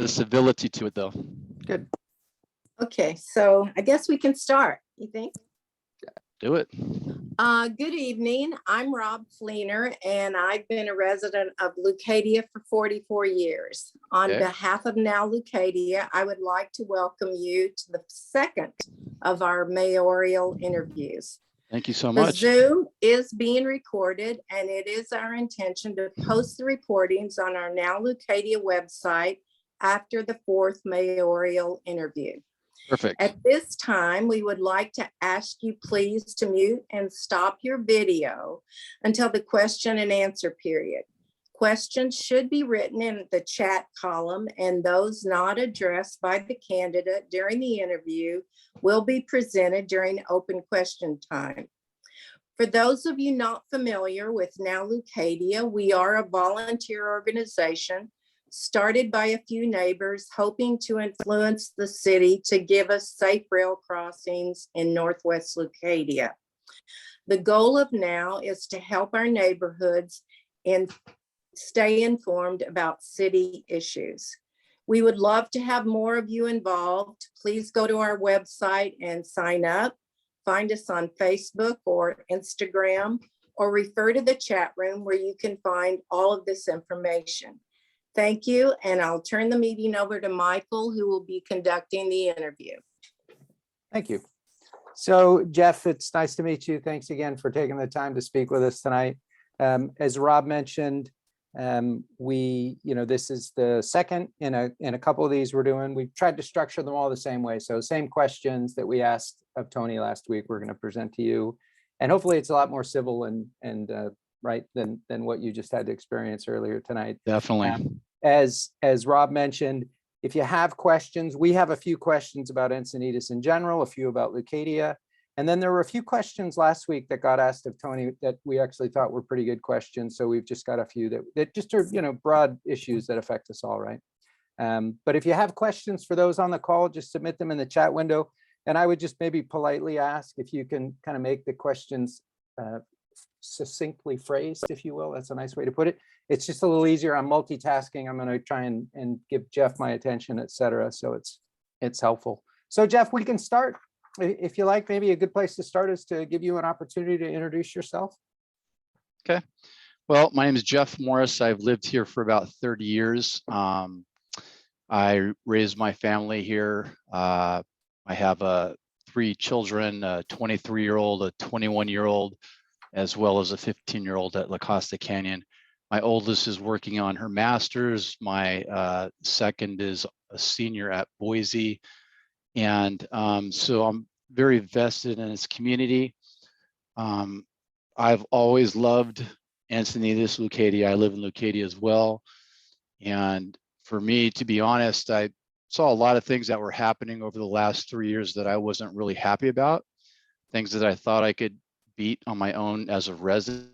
the civility to it, though. Good. Okay, so I guess we can start, you think? Do it. Good evening. I'm Rob Fleener, and I've been a resident of Leucadia for 44 years. On Okay. behalf of NOWLeucadia, I would like to welcome you to the second of our mayoral interviews. Thank you so The much. Zoom is being recorded, and it is our intention to post the recordings on our NOWLeucadia website after the fourth mayoral interview. Perfect. At this time, we would like to ask you please to mute and stop your video until the question and answer period. Questions should be written in the chat column, and those not addressed by the candidate during the interview will be presented during open question time. For those of you not familiar with NOWLeucadia, we are a volunteer organization started by a few neighbors hoping to influence the city to give us safe rail crossings in Northwest Leucadia. The goal of NOW is to help our neighborhoods and stay informed about city issues. We would love to have more of you involved. Please go to our website and sign up. Find us on Facebook or Instagram, or refer to the chat room where you can find all of this information. Thank you, and I'll turn the meeting over to Michael, who will be conducting the interview. Thank you. So Jeff, it's nice to meet you. Thanks again for taking the time to speak with us tonight. As Rob mentioned, this is the second in a couple of these we're doing. We've tried to structure them all the same way. So same questions that we asked of Tony last week, we're going to present to you. And hopefully it's a lot more civil and right than what you just had to experience earlier tonight. Definitely. As Rob mentioned, if you have questions, we have a few questions about Encinitas in general, a few about Leucadia. And then there were a few questions last week that got asked of Tony that we actually thought were pretty good questions. So we've just got a few that just are, broad issues that affect us all, right? But if you have questions for those on the call, just submit them in the chat window. And I would just maybe politely ask if you can kind of make the questions succinctly phrased, if you will. That's a nice way to put it. It's just a little easier. I'm multitasking. I'm going to try and give Jeff my attention, etc. So it's helpful. So Jeff, we can start. If you like, maybe a good place to start is to give you an opportunity to introduce yourself. Okay. Well, my name is Jeff Morris. I've lived here for about 30 years. I raised my family here. I have 3 children, a 23-year-old, a 21-year-old, as well as a 15-year-old at La Costa Canyon. My oldest is working on her master's. My second is a senior at Boise. And so I'm very vested in this community. I've always loved Encinitas, Leucadia. I live in Leucadia as well. And for me, to be honest, I saw a lot of things that were happening over the last 3 years that I wasn't really happy about, things that I thought I could beat on my own as a resident.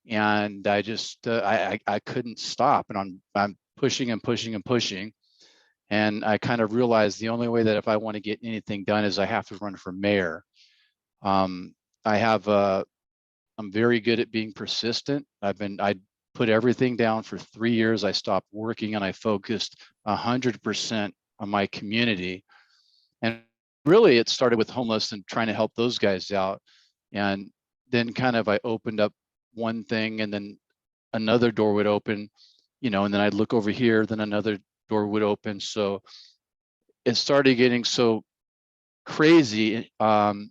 And I just, I couldn't stop, and I'm pushing and pushing and pushing. And I kind of realized the only way that if I want to get anything done is I have to run for mayor. I'm very good at being persistent. I put everything down for 3 years. I stopped working and I focused 100% on my community. And really it started with homeless and trying to help those guys out. And then kind of I opened up one thing and then another door would open, and then I'd look over here, then another door would open. So it started getting so crazy that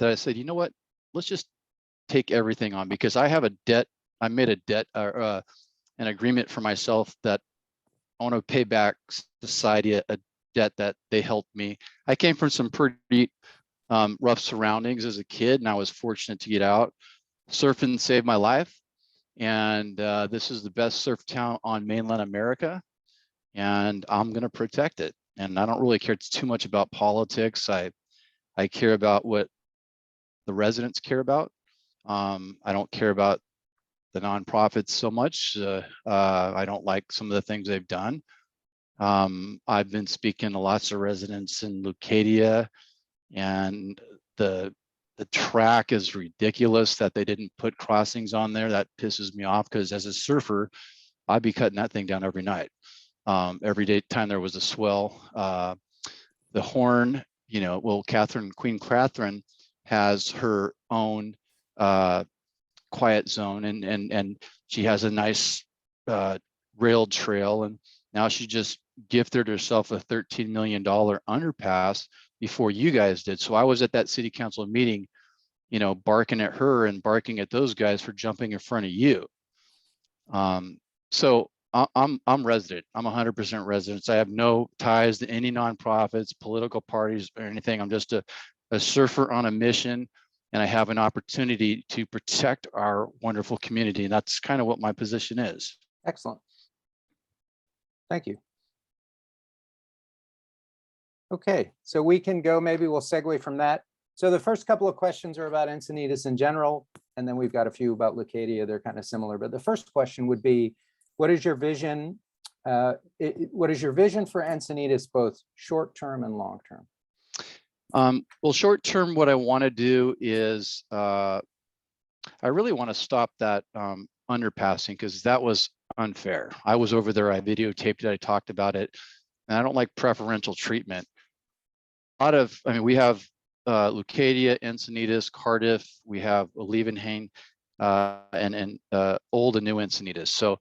I said, you know what, let's just take everything on, because I have a debt. I made a debt or an agreement for myself that I want to pay back society a debt that they helped me. I came from some pretty rough surroundings as a kid, and I was fortunate to get out. Surfing saved my life, and this is the best surf town on mainland America, and I'm going to protect it. And I don't really care too much about politics. I care about what the residents care about. I don't care about the nonprofits so much. I don't like some of the things they've done. I've been speaking to lots of residents in Leucadia, and the track is ridiculous that they didn't put crossings on there. That pisses me off, because as a surfer, I'd be cutting that thing down every night. every day time there was a swell. The Horn, you know, well, Queen Catherine has her own quiet zone, and she has a nice rail trail, and now she just gifted herself a $13 million underpass before you guys did. So I was at that city council meeting, you know, barking at her and barking at those guys for jumping in front of you. So I'm resident. I'm 100% resident. I have no ties to any nonprofits, political parties, or anything. I'm just a surfer on a mission, and I have an opportunity to protect our wonderful community. And that's kind of what my position is. Excellent. Thank you. Okay, so we can go, maybe we'll segue from that. So the first couple of questions are about Encinitas in general, and then we've got a few about Leucadia. They're kind of similar, but the first question would be, what is your vision? What is your vision for Encinitas, both short-term and long-term? Well, short-term, what I want to do is, I really want to stop that underpassing, because that was unfair. I was over there, I videotaped it, I talked about it, and I don't like preferential treatment. I mean, we have Leucadia, Encinitas, Cardiff, we have Leeuwenhoek, and old and new Encinitas. So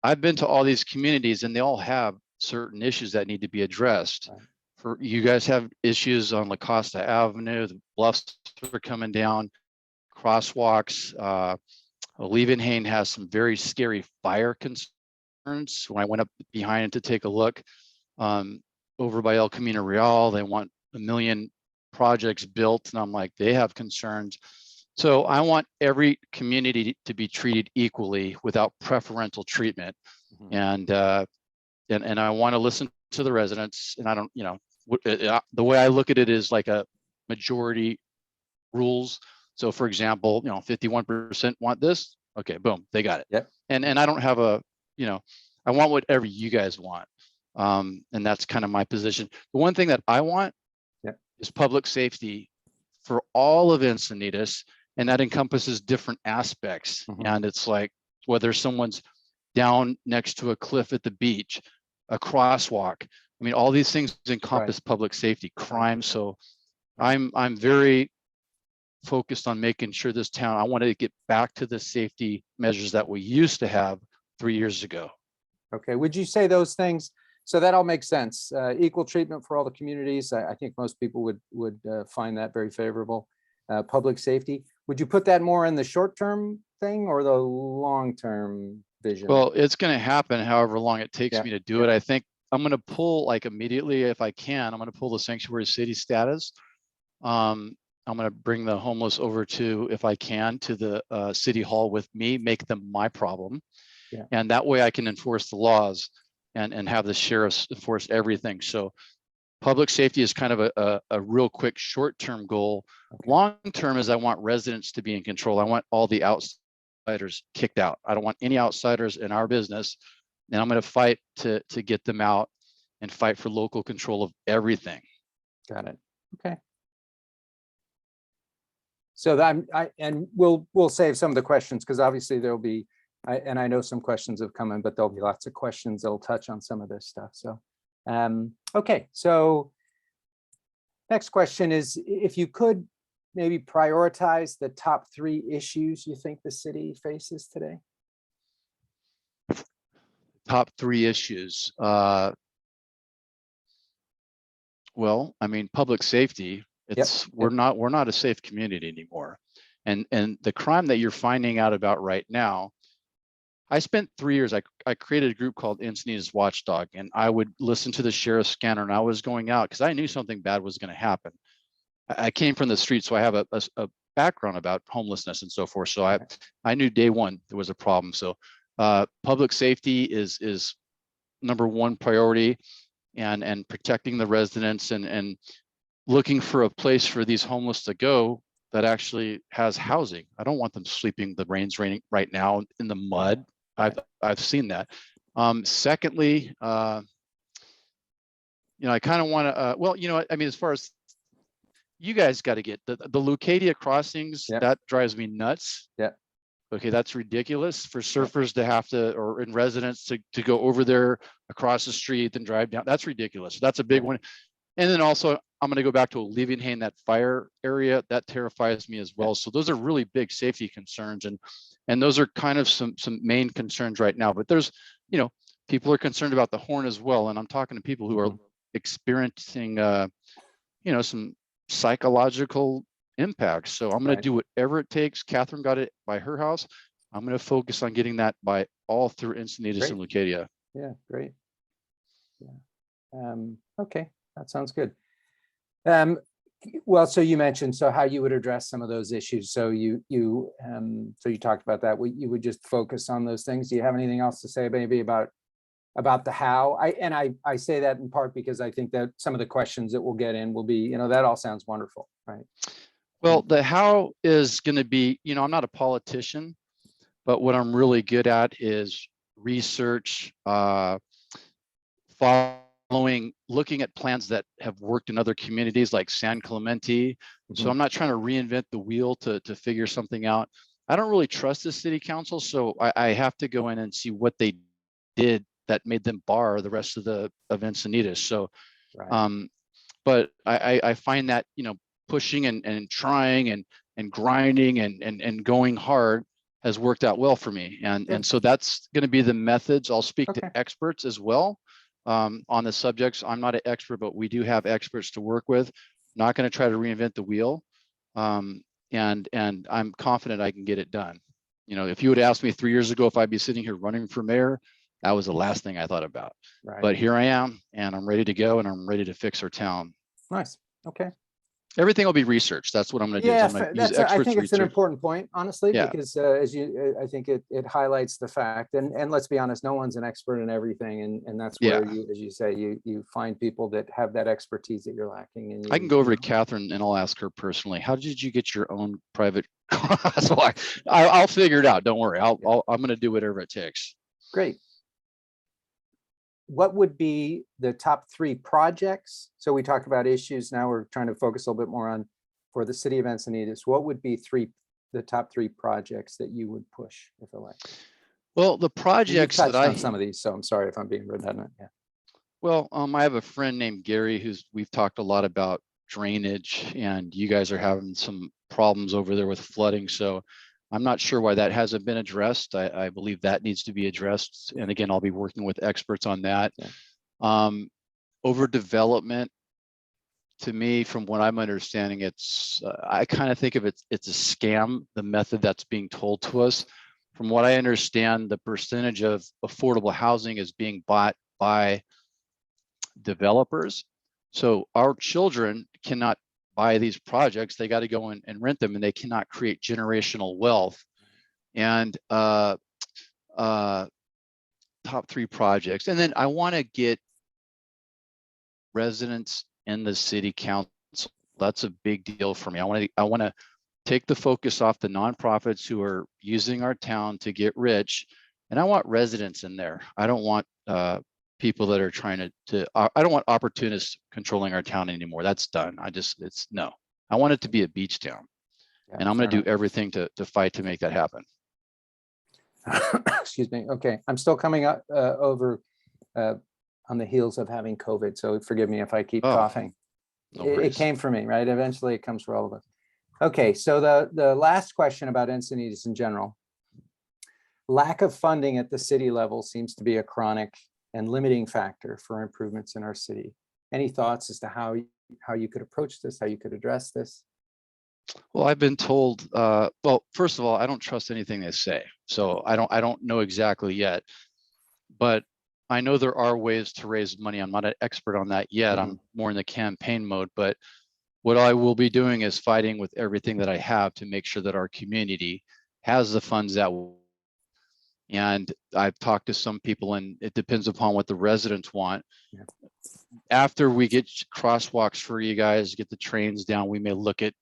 I've been to all these communities, and they all have certain issues that need to be addressed. Right. For you guys have issues on La Costa Avenue, the bluffs are coming down, crosswalks. Leeuwenhoek has some very scary fire concerns. When I went up behind it to take a look, over by El Camino Real, they want 1 million projects built, and I'm like, they have concerns. So I want every community to be treated equally without preferential treatment. And I want to listen to the residents, and I don't, you know, the way I look at it is like a majority rules. So for example, you know, 51% want this. Okay, boom, they got it. Yep. And I don't have a, you know, I want whatever you guys want. And that's kind of my position. The one thing that I want is public safety for all of Encinitas, and that encompasses different aspects. And it's like, whether someone's down next to a cliff at the beach, a crosswalk. I mean, all these things encompass public safety, crime. So I'm very focused on making sure this town, I want to get back to the safety measures that we used to have 3 years ago. Okay, would you say those things? So that all makes sense. Equal treatment for all the communities. I think most people would find that very favorable. Public safety. Would you put that more in the short-term thing or the long-term vision? Well, it's going to happen however long it takes me to do it. I think I'm going to pull, like, immediately, if I can, I'm going to pull the sanctuary city status. I'm going to bring the homeless over to, if I can, to the city hall with me, make them my problem. And that way I can enforce the laws and have the sheriffs enforce everything. So public safety is kind of a real quick short-term goal. Long-term is I want residents to be in control. I want all the outsiders kicked out. I don't want any outsiders in our business. And I'm going to fight to get them out and fight for local control of everything. Got it. Okay. So that and we'll save some of the questions, because obviously there'll be, and I know some questions have come in, but there'll be lots of questions that'll touch on some of this stuff. So, okay. So next question is, if you could maybe prioritize the top 3 issues you think the city faces today? Top 3 issues. Well, I mean, public safety. It's we're not a safe community anymore, and the crime that you're finding out about right now. I spent 3 years. I created a group called Encinitas Watchdog, and I would listen to the sheriff's scanner, and I was going out because I knew something bad was going to happen. I came from the street, so I have a background about homelessness and so forth. So I knew day one there was a problem. So public safety is #1 priority, and protecting the residents and looking for a place for these homeless to go that actually has housing. I don't want them sleeping, the rain's raining right now, in the mud. I've seen that. Secondly, you know, I kind of want to, well, you know, I mean, as far as you guys got to get the Leucadia crossings, that drives me nuts. Okay, that's ridiculous for surfers to have to, or in residents to go over there across the street and drive down. That's ridiculous. That's a big one. And then also, I'm going to go back to Leaving that fire area. That terrifies me as well. So those are really big safety concerns, and those are kind of some main concerns right now. But there's, you know, people are concerned about the horn as well. And I'm talking to people who are experiencing, you know, some psychological impacts. So I'm going to do whatever it takes. Catherine got it by her house. I'm going to focus on getting that by all through Encinitas and Leucadia. Yeah, great. Yeah. Okay, that sounds good. Well, so you mentioned how you would address some of those issues. So you talked about that. You would just focus on those things. Do you have anything else to say maybe about the how? I say that in part because I think that some of the questions that we'll get in will be, you know, that all sounds wonderful, right? Well, the how is going to be, you know, I'm not a politician, but what I'm really good at is research, following, looking at plans that have worked in other communities like San Clemente. So I'm not trying to reinvent the wheel to figure something out. I don't really trust the city council, so I have to go in and see what they did that made them bar the rest of Encinitas. So, but I find that, you know, pushing and trying and grinding and going hard has worked out well for me. And so that's going to be the methods. I'll speak to experts as well on the subjects. I'm not an expert, but we do have experts to work with. Not going to try to reinvent the wheel. And I'm confident I can get it done. You know, if you would ask me 3 years ago if I'd be sitting here running for mayor, that was the last thing I thought about. But here I am, and I'm ready to go, and I'm ready to fix our town. Nice. Okay. Everything will be researched. That's what I'm going to do. Yeah, I think it's an important point, honestly, Yeah. because I think it highlights the fact, and let's be honest, no one's an expert in everything, and that's where you, as you say, you find people that have that expertmise that you're lacking. And I can go over to Catherine and I'll ask her personally, how did you get your own private car? So I'll figure it out. Don't worry. I'm going to do whatever it takes. Great. What would be the top 3 projects? So we talked about issues. Now we're trying to focus a little bit more on, for the city of Encinitas, what would be the top 3 projects that you would push if elected? Well, the projects that on some of these, so I'm sorry if I'm being redundant. Yeah. Well, I have a friend named Gary we've talked a lot about drainage, and you guys are having some problems over there with flooding. So I'm not sure why that hasn't been addressed. I believe that needs to be addressed. And again, I'll be working with experts on that. Overdevelopment, to me, from what I'm understanding, it's I kind of think of it's a scam, the method that's being told to us. From what I understand, the percentage of affordable housing is being bought by developers. So our children cannot buy these projects. They got to go and rent them, and they cannot create generational wealth. And top 3 projects. And then I want to get residents in the city council. That's a big deal for me. I want to take the focus off the nonprofits who are using our town to get rich, and I want residents in there. I don't want people that are trying to I don't want opportunists controlling our town anymore. That's done. No. I want it to be a beach town, and I'm going to do everything to fight to make that happen. Excuse me. Okay, I'm still coming up over on the heels of having COVID, so forgive me if I keep coughing. It came for me, right? Eventually, it comes for all of us. Okay, so the last question about Encinitas in general. Lack of funding at the city level seems to be a chronic and limiting factor for improvements in our city. Any thoughts as to how you could approach this, how you could address this? Well, I've been told, well, first of all, I don't trust anything they say. So I don't know exactly yet, but I know there are ways to raise money. I'm not an expert on that yet. I'm more in the campaign mode, but what I will be doing is fighting with everything that I have to make sure that our community has the funds that will. And I've talked to some people, and it depends upon what the residents want. Yeah. After we get crosswalks for you guys, get the trains down, we may look at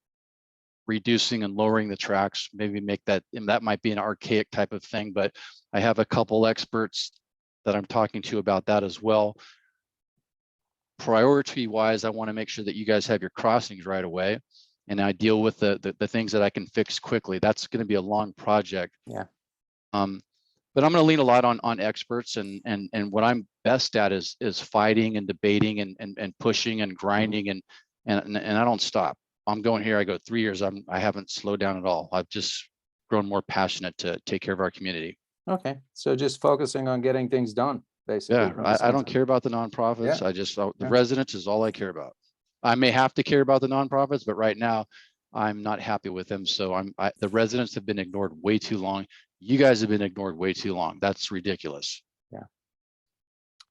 reducing and lowering the tracks, maybe make that, and that might be an archaic type of thing, but I have a couple experts that I'm talking to about that as well. Priority wise, I want to make sure that you guys have your crossings right away. and I deal with the things that I can fix quickly. That's going to be a long project. Yeah. But I'm going to lean a lot on experts, and what I'm best at is fighting and debating and pushing and grinding, and I don't stop. I'm going here. I go 3 years. I haven't slowed down at all. I've just grown more passionate to take care of our community. Okay, so just focusing on getting things done, basically. Yeah, from the I sounds don't of it. care about the nonprofits. Yeah. I just the Yeah. residents is all I care about. I may have to care about the nonprofits, but right now I'm not happy with them. So the residents have been ignored way too long. You guys have been ignored way too long. That's ridiculous.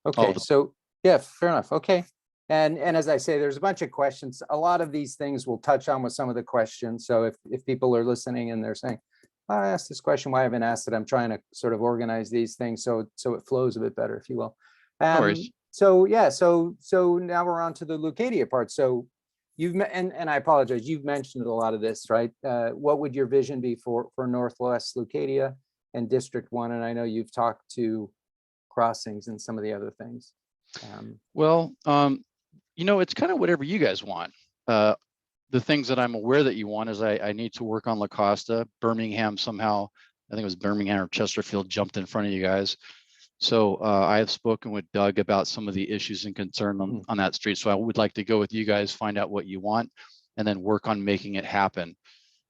Okay, the- so, yeah, fair enough. Okay. And as I say, there's a bunch of questions. A lot of these things we'll touch on with some of the questions. So if people are listening and they're saying, I asked this question, why haven't I asked it? I'm trying to sort of organize these things so it flows a bit better, if you will. No worries. So yeah, so now we're on to the Leucadia part. So and I apologize, you've mentioned a lot of this, right? What would your vision be for Northwest Leucadia and District 1? And I know you've talked to crossings and some of the other things. Well, it's kind of whatever you guys want. The things that I'm aware that you want is I need to work on La Costa. Birmingham somehow, I think it was Birmingham or Chesterfield, jumped in front of you guys. So I have spoken with Doug about some of the issues and concern on that street. So I would like to go with you guys, find out what you want, and then work on making it happen.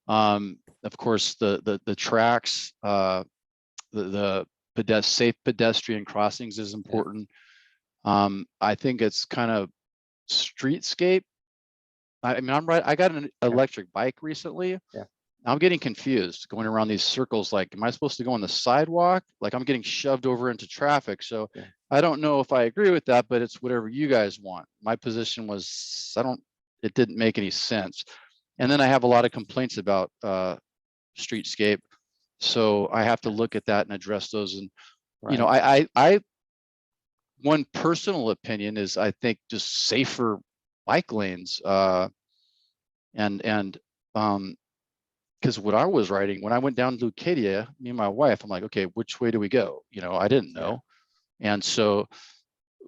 Of course, the tracks, the safe pedestrian crossings is important. I think it's kind of streetscape. I mean, I'm right. I got an electric bike recently. Yeah. I'm getting confused going around these circles. Like, am I supposed to go on the sidewalk? Like, I'm getting shoved over into traffic. So I don't know if I agree with that, but it's whatever you guys want. My position was, it didn't make any sense. And then I have a lot of complaints about streetscape. So I have to look at that and address those. And, I one personal opinion is I think just safer bike lanes. Because what I was writing when I went down to Leucadia, me and my wife, I'm like, okay, which way do we go? I didn't know. And so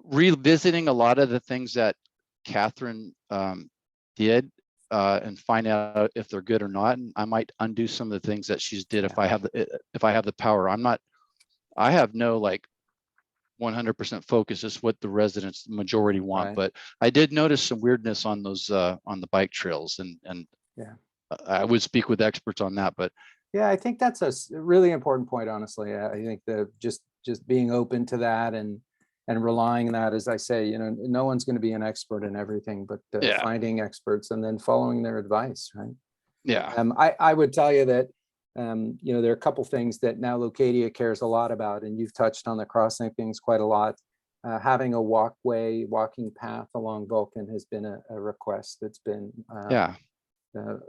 revisiting a lot of the things that Catherine did and find out if they're good or not. And I might undo some of the things that she's did if I have the power. I have no 100% focus, is what the residents, the majority want. Right. But I did notice some weirdness on those on the bike trails, and I would speak with experts on that. But yeah, I think that's a really important point, honestly. I think that just being open to that and relying on that, as I say, no one's going to be an expert in everything, but finding experts and then following their advice, right? Yeah. I would tell you that there are a couple things that NOWLeucadia cares a lot about, and you've touched on the crossing things quite a lot. Having a walking path along Vulcan has been a request that's been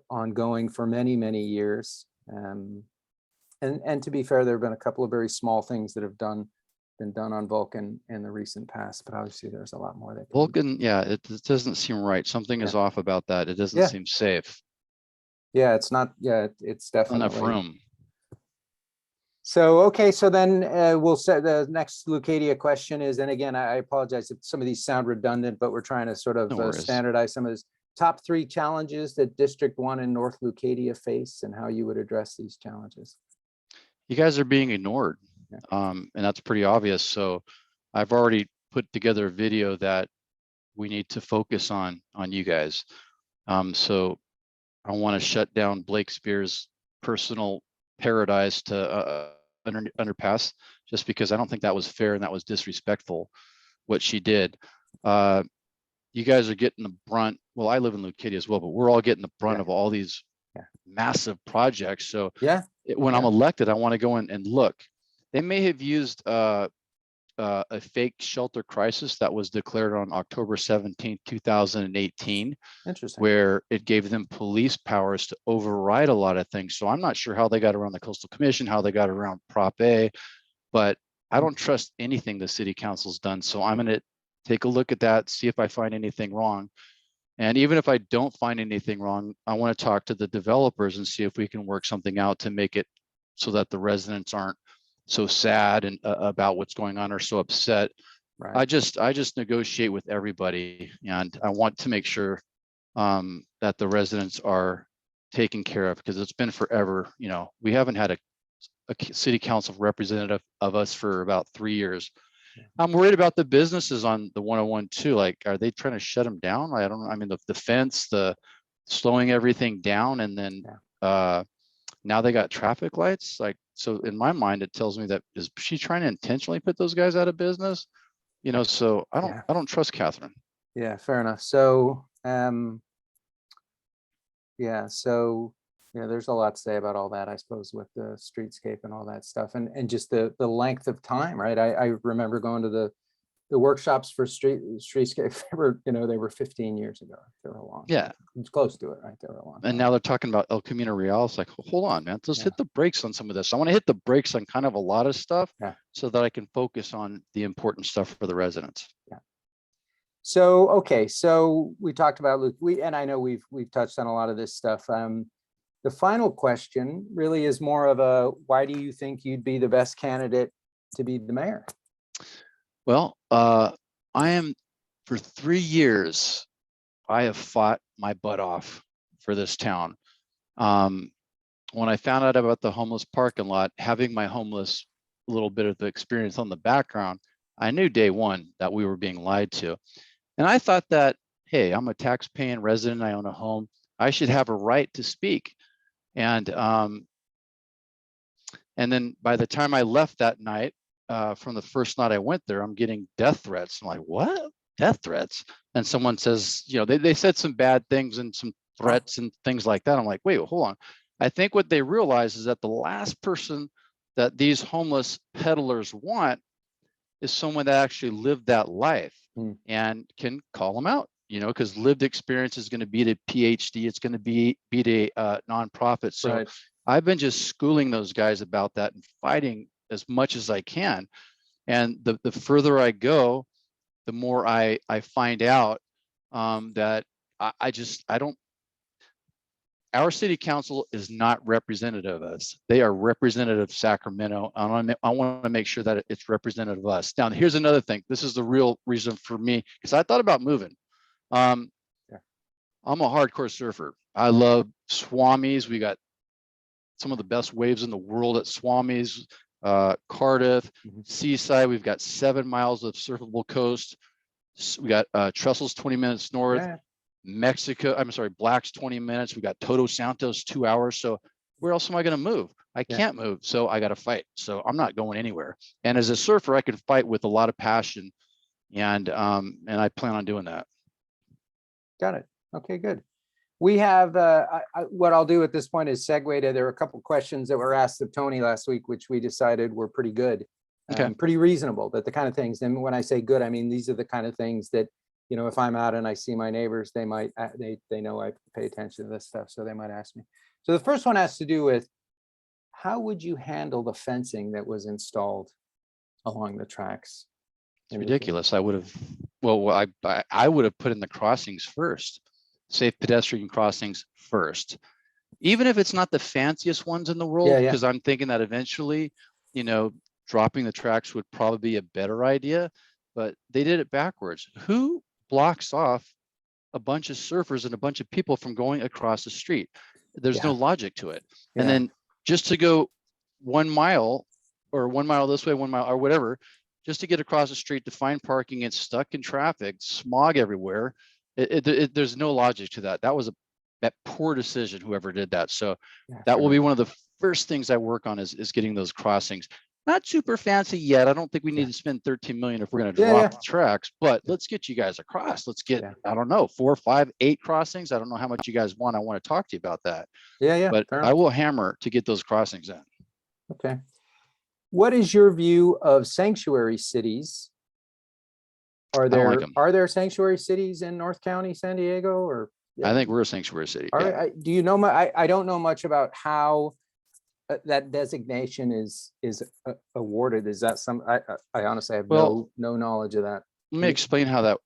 ongoing for many, many years. And to be fair, there have been a couple of very small things that have been done on Vulcan in the recent past, but obviously there's a lot more that Vulcan, it doesn't seem right. Something is off about that. It doesn't seem safe. Yeah, it's not. Yeah, it's definitely enough room. So, okay, so then we'll set the next Leucadia question is, and again, I apologize if some of these sound redundant, but we're trying to sort of standardize some of this. Top 3 challenges that District 1 and North Leucadia face, and how you would address these challenges. You guys are being ignored, and that's pretty obvious. So I've already put together a video that we need to focus on you guys. So I want to shut down Blake Spears' personal paradise to underpass, just because I don't think that was fair and that was disrespectful what she did. You guys are getting the brunt. Well, I live in Leucadia as well, but we're all getting the brunt of all these massive projects. So when I'm elected, I want to go in and look. They may have used a fake shelter crisis that was declared on October 17th, 2018. Interesting. Where it gave them police powers to override a lot of things. So I'm not sure how they got around the Coastal Commission, how they got around Prop A, but I don't trust anything the city council's done. So I'm going to take a look at that, see if I find anything wrong. And even if I don't find anything wrong, I want to talk to the developers and see if we can work something out to make it so that the residents aren't so sad and about what's going on or so upset. Right. I just negotiate with everybody, and I want to make sure that the residents are taken care of, because it's been forever. You know, we haven't had a city council representative of us for about 3 years. I'm worried about the businesses on the 101 too. Like, are they trying to shut them down? I don't know. I mean, the fence, the slowing everything down, and then now they got traffic lights. Like, so in my mind, it tells me that, is she trying to intentionally put those guys out of business? You know, so I don't trust Catherine. Yeah, fair enough. So, there's a lot to say about all that, I suppose, with the streetscape and all that stuff, and just the length of time, right? I remember going to the workshops for streetscape. They were 15 years ago. They were long. Yeah, it's close to it, right? They were long. And now they're talking about El Camino Real. It's like, hold on, man, let's hit the brakes on some of this. I want to hit the brakes on kind of a lot of stuff, so that I can focus on the important stuff for the residents. Yeah. So, okay, so we talked about Luke. And I know we've touched on a lot of this stuff. The final question really is more of a, why do you think you'd be the best candidate to be the mayor? Well, I am, for 3 years, I have fought my butt off for this town. When I found out about the homeless parking lot, having my homeless little bit of the experience on the background, I knew day one that we were being lied to. And I thought that, hey, I'm a tax-paying resident, I own a home, I should have a right to speak. And then by the time I left that night, from the first night I went there, I'm getting death threats. I'm like, what? Death threats? And someone says, they said some bad things and some threats and things like that. I'm like, wait, hold on. I think what they realize is that the last person that these homeless peddlers want is someone that actually lived that life and can call them out, because lived experience is going to beat a PhD. It's going to beat a nonprofit. So I've been just schooling those guys about that and fighting as much as I can. And the further I go, the more I find out that I don't, our city council is not representative of us. They are representative of Sacramento. I want to make sure that it's representative of us. Now, here's another thing. This is the real reason for me, because I thought about moving. I'm a hardcore surfer. I love Swamis. We got some of the best waves in the world at Swamis, Cardiff, Seaside. We've got 7 miles of surfable coast. We got Trestles 20 minutes north. Mexico, Black's 20 minutes. We got Todos Santos 2 hours. So where else am I going to move? I can't move. So I got to fight. So I'm not going anywhere. And as a surfer, I can fight with a lot of passion. And I plan on doing that. Got it. Okay, good. We have, what I'll do at this point is segue to, there were a couple of questions that were asked of Tony last week, which we decided were pretty good. Pretty reasonable, that the kind of things, and when I say good, I mean, these are the kind of things that, if I'm out and I see my neighbors, they might, they know I pay attention to this stuff, so they might ask me. So the first one has to do with, how would you handle the fencing that was installed along the tracks? It's ridiculous. I would have, I would have put in the crossings first, safe pedestrian crossings first, even if it's not the fanciest ones in the world, because I'm thinking that eventually, dropping the tracks would probably be a better idea, but they did it backwards. Who blocks off a bunch of surfers and a bunch of people from going across the street? There's no logic to it. And then just to go 1 mile or 1 mile this way, 1 mile or whatever, just to get across the street to find parking, it's stuck in traffic, smog everywhere. There's no logic to that. That was that poor decision, whoever did that. So that will be one of the first things I work on is getting those crossings. Not super fancy yet. I don't think we need to spend 13 million if we're going to drop the tracks, but let's get you guys across. Let's get, I don't know, 4, 5, 8 crossings. I don't know how much you guys want. I want to talk to you about that. But I will hammer to get those crossings in. Okay. What is your view of sanctuary cities? Are there sanctuary cities in North County, San Diego, or? I think we're a sanctuary city. Do you know, I don't know much about how that designation is awarded. Is that some, I honestly have no knowledge of that. Let me explain how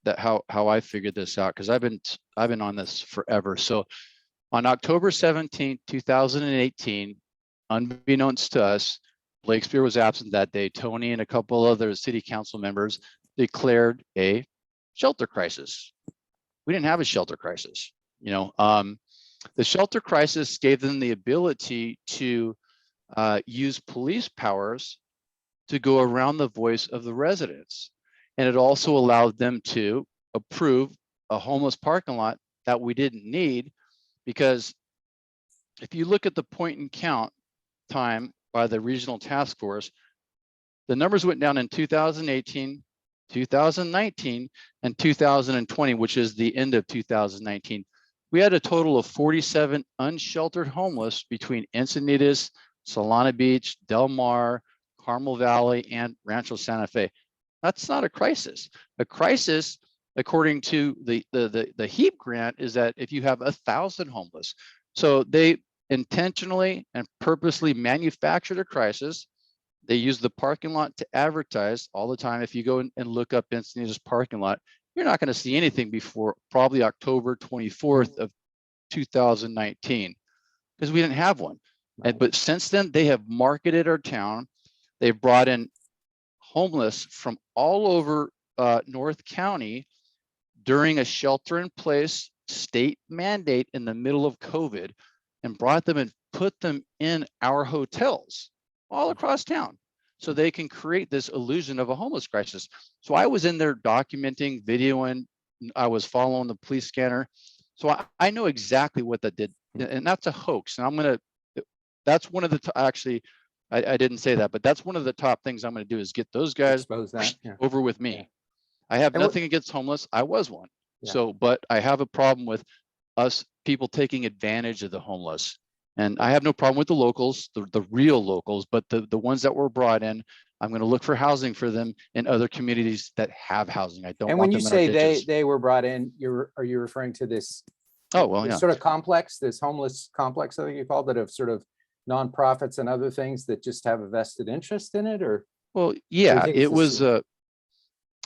how I figured this out, because I've been on this forever. So on October 17, 2018, unbeknownst to us, Blake Spear was absent that day. Tony and a couple other city council members declared a shelter crisis. We didn't have a shelter crisis, The shelter crisis gave them the ability to use police powers to go around the voice of the residents. And it also allowed them to approve a homeless parking lot that we didn't need, because if you look at the point and count time by the regional task force, the numbers went down in 2018, 2019, and 2020, which is the end of 2019. We had a total of 47 unsheltered homeless between Encinitas, Solana Beach, Del Mar, Carmel Valley, and Rancho Santa Fe. That's not a crisis. A crisis, according to the HEAP grant, is that if you have 1,000 homeless. So they intentionally and purposely manufactured a crisis. They use the parking lot to advertise all the time. If you go and look up Encinitas parking lot, you're not going to see anything before probably October 24th of 2019, because we didn't have one. But since then, they have marketed our town. They've brought in homeless from all over North County during a shelter-in-place state mandate in the middle of COVID, and brought them and put them in our hotels all across town, so they can create this illusion of a homeless crisis. So I was in there documenting, videoing, I was following the police scanner. So I know exactly what that did, and that's a hoax. And that's one of the, actually, I didn't say that, but that's one of the top things I'm gonna do, is get those guys Expose that, yeah. over with me. Yeah. I have And what- nothing against homeless. I was one. Yeah. So, but I have a problem with us people taking advantage of the homeless. And I have no problem with the locals, the real locals, but the ones that were brought in, I'm going to look for housing for them in other communities that have housing. I don't And want when you them in our say ditches. they were brought in, are you referring to this? Oh, well, this yeah. sort of complex, this homeless complex, I think you called it, of sort of nonprofits and other things that just have a vested interest in it, or? Well, yeah, think it it's the was, same?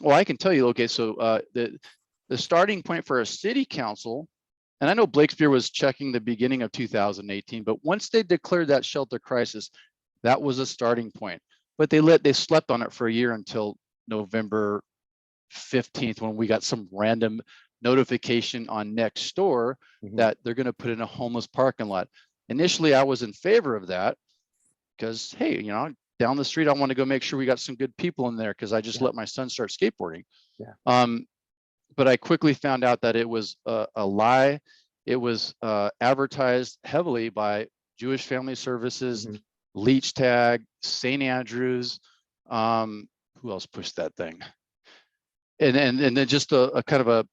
well, I can tell you, okay, so the starting point for a city council, and I know Blakespeare was checking the beginning of 2018, but once they declared that shelter crisis, that was a starting point. But they slept on it for a year until November 15th, when we got some random notification on Nextdoor Mhm. that they're going to put in a homeless parking lot. Initially, I was in favor of that because, hey, you know, down the street, I want to go make sure we got some good people in there, because I just Yeah. let my son start skateboarding. Yeah. But I quickly found out that it was a lie. It was advertised heavily by Jewish Family Services, Mhm. Leech Tag, St. Andrews. Who else pushed that thing? And then just a kind of a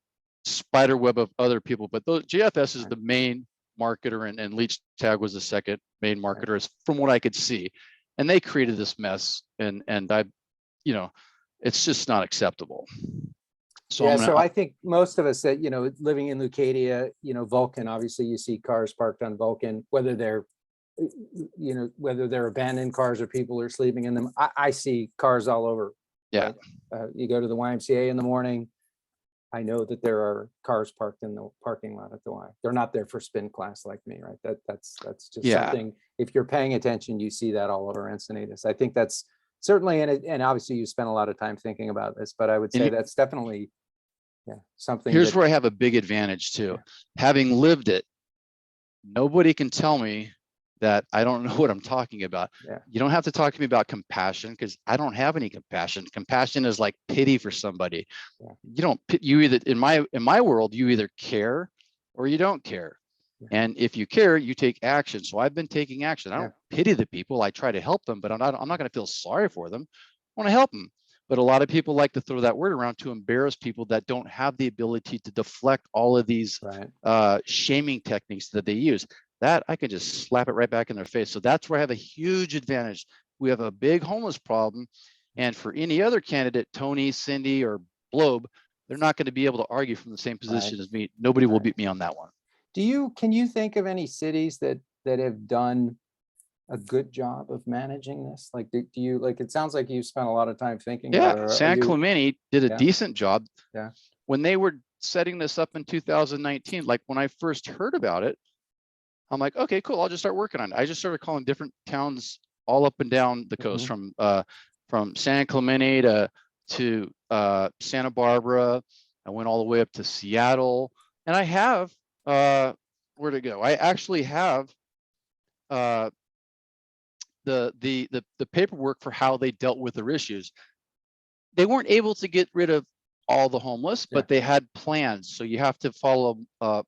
spider web of other people. But those, JFS is Right. the main marketer, and Leech Tag was the second main marketer, as from what I could see. And they created this mess, and I, you know, it's just not acceptable. So Yeah, I'm gonna, so I think most of us that, you know, living in Leucadia, you know, Vulcan, obviously you see cars parked on Vulcan, whether they're, you know, whether they're abandoned cars or people are sleeping in them. I see cars all over. yeah. Right? You go to the YMCA in the morning, I know that there are cars parked in the parking lot at the Y. They're not there for spin class like me, right? That's just Yeah. something, if you're paying attention, you see that all over Encinitas. I think that's certainly, and obviously you spent a lot of time thinking about this, but I would say And that's definitely, yeah, something here's that, where I have a big advantage too. Yeah. Having lived it, nobody can tell me that I don't know what I'm talking about. Yeah. You don't have to talk to me about compassion, because I don't have any compassion. Compassion is like pity for somebody. Yeah. You don't, you either, in my world, you either care or you don't care. Yeah. And if you care, you take action. So I've been taking action. I don't pity the people. I try to help them, but I'm not going to feel sorry for them. I want to help them. But a lot of people like to throw that word around to embarrass people that don't have the ability to deflect all of these right. shaming techniques that they use. That I can just slap it right back in their face. So that's where I have a huge advantage. We have a big homeless problem. And for any other candidate, Tony, Cindy, or Blobe, they're not going to be able to argue from the same position as me. Nobody will beat me on that one. Can you think of any cities that have done a good job of managing this? Like, do you, like, it sounds like you spent a lot of time thinking about Yeah, it. San Clemente did a Yeah. decent job. Yeah. When they were setting this up in 2019, like when I first heard about it, I'm like, okay, cool. I'll just start working on it. I just started calling different towns all up and down the coast, from San Clemente to Santa Barbara. I went all the way up to Seattle, and I have where'd it go? I actually have the paperwork for how they dealt with their issues. They weren't able to get rid of all the homeless, but they had plans. So you have to follow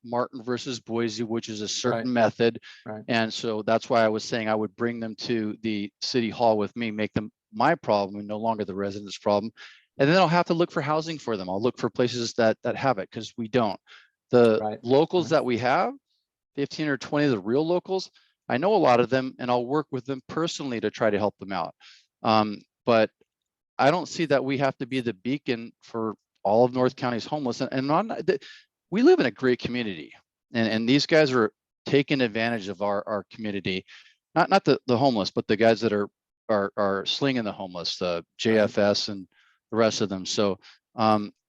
Martin versus Boise, which is a certain method. And so that's why I was saying I would bring them to the city hall with me, make them my problem and no longer the residents' problem. And then I'll have to look for housing for them. I'll look for places that have it, because we don't. The locals that we have, 15 or 20 of the real locals, I know a lot of them, and I'll work with them personally to try to help them out. But I don't see that we have to be the beacon for all of North County's homeless. We live in a great community, and these guys are taking advantage of our community. Not the homeless, but the guys that are slinging the homeless, the JFS and the rest of them. So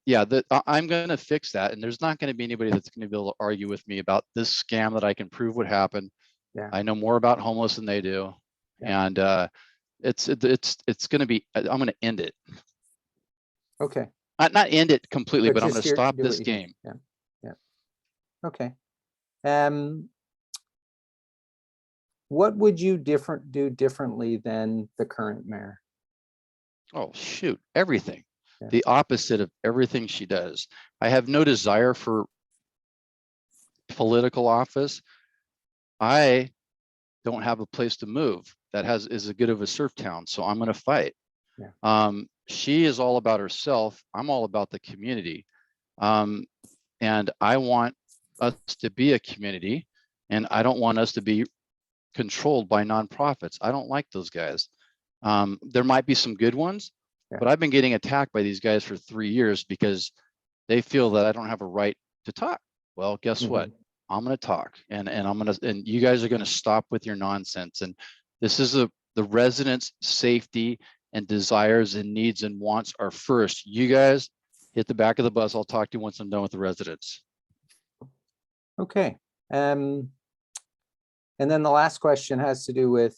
yeah, I'm going to fix that, and there's not going to be anybody that's going to be able to argue with me about this scam that I can prove what happened. I know more about homeless than they do, and it's going to be. I'm going to end it. Okay. Not end it completely, but I'm going just to stop do this what you game. can. Yeah. Okay. What would you do differently than the current mayor? Oh, shoot, everything. The opposite of everything she does. I have no desire for political office. I don't have a place to move that is as good of a surf town, so I'm going to fight. She is all about herself. I'm all about the community, and I want us to be a community, and I don't want us to be controlled by nonprofits. I don't like those guys. There might be some good ones, but I've been getting attacked by these guys for 3 years because they feel that I don't have a right to talk. Well, guess what? I'm going to talk, and you guys are going to stop with your nonsense. And this is the residents' safety and desires and needs and wants are first. You guys hit the back of the bus. I'll talk to you once I'm done with the residents. Okay. And then the last question has to do with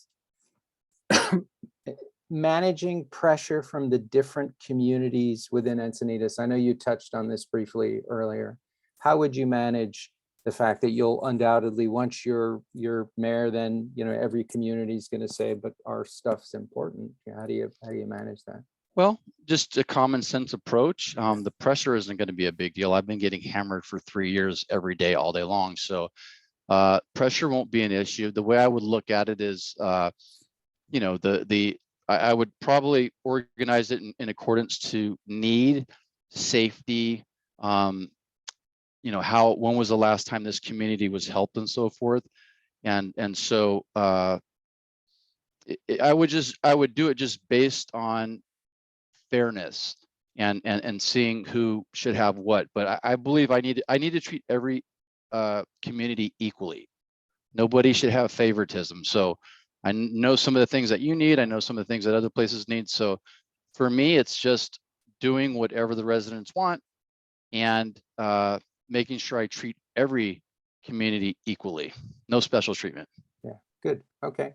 managing pressure from the different communities within Encinitas. I know you touched on this briefly earlier. How would you manage the fact that you'll undoubtedly, once you're mayor, then every community is going to say, but our stuff's important. How do you manage that? Well, just a common sense approach. The pressure isn't going to be a big deal. I've been getting hammered for 3 years every day, all day long. So pressure won't be an issue. The way I would look at it is, I would probably organize it in accordance to need, safety, when was the last time this community was helped and so forth. And so I would do it just based on fairness and seeing who should have what. But I believe I need to treat every community equally. Nobody should have favoritism. So I know some of the things that you need. I know some of the things that other places need. So for me, it's just doing whatever the residents want and making sure I treat every community equally. No special treatment. Yeah, good. Okay.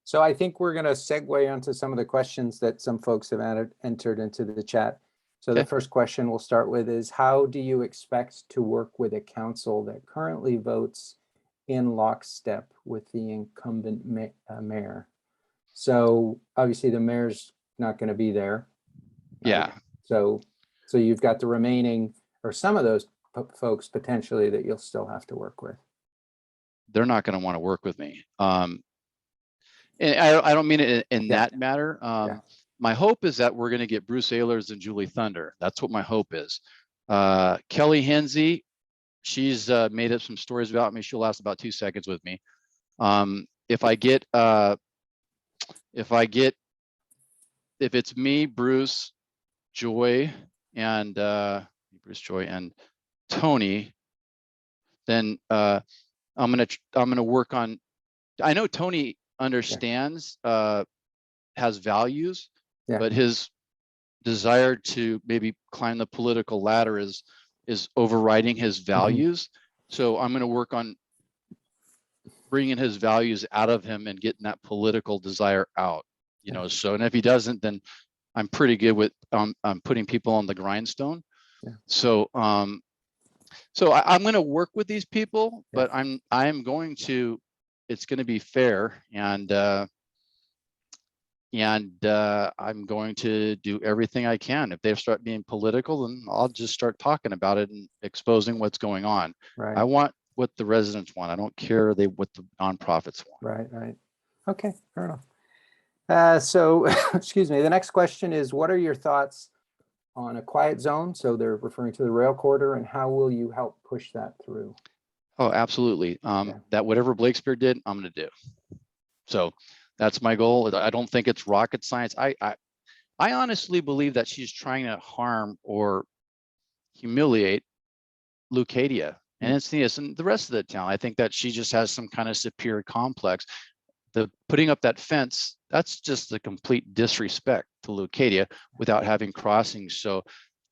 So I think we're going to segue onto some of the questions that some folks have entered into the chat. So the first question we'll start with is, how do you expect to work with a council that currently votes in lockstep with the incumbent mayor? So obviously the mayor's not going to be there. Yeah. So you've got the remaining, or some of those folks potentially, that you'll still have to work with. They're not going to want to work with me. And I don't mean it in that matter. My hope is that we're going to get Bruce Ehlers and Julie Thunder. That's what my hope is. Kelly Hensey, she's made up some stories about me. She'll last about 2 seconds with me. If it's me, Bruce, Joy, and Tony, then I'm gonna work on. I know Tony understands, has values, but his desire to maybe climb the political ladder is overriding his values. So I'm going to work on bringing his values out of him and getting that political desire out. So, and if he doesn't, then I'm pretty good with I'm putting people on the grindstone. So So I'm going to work with these people, Yeah. but I'm going to, it's going to be fair, and I'm going to do everything I can. If they start being political, then I'll just start talking about it and exposing what's going on. Right. I want what the residents want. I don't care what the nonprofits want. Right, right. Okay, fair enough. So, excuse me, the next question is, what are your thoughts on a quiet zone? So they're referring to the rail corridor, and how will you help push that through? Oh, absolutely. Yeah. That whatever Blakespeare did, I'm going to do. So that's my goal. I don't think it's rocket science. I honestly believe that she's trying to harm or humiliate Leucadia and Encinitas and the rest of the town. I think that she just has some kind of superior complex. The putting up that fence, that's just a complete disrespect to Leucadia without having crossings. So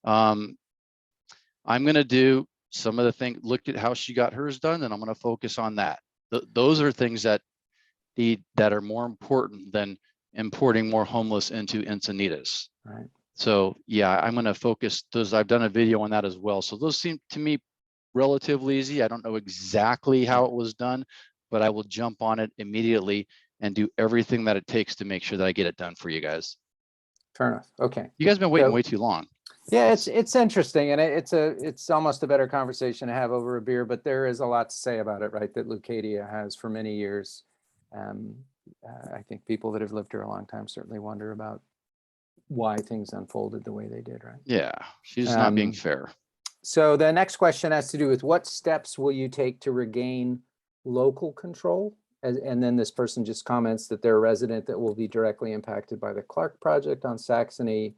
I'm going to do some of the things, look at how she got hers done, and I'm going to focus on that. Those are things that are more important than importing more homeless into Encinitas. Right. So yeah, I'm going to focus those. I've done a video on that as well. So those seem to me relatively easy. I don't know exactly how it was done, but I will jump on it immediately and do everything that it takes to make sure that I get it done for you guys. Fair enough. Okay. You guys have been waiting So- way too long. Yeah, it's interesting, and it's almost a better conversation to have over a beer, but there is a lot to say about it, right? That Leucadia has for many years. I think people that have lived here a long time certainly wonder about why things unfolded the way they did, right? Yeah, she's not being Um, fair. So the next question has to do with what steps will you take to regain local control? And then this person just comments that they're a resident that will be directly impacted by the Clark project on Saxony.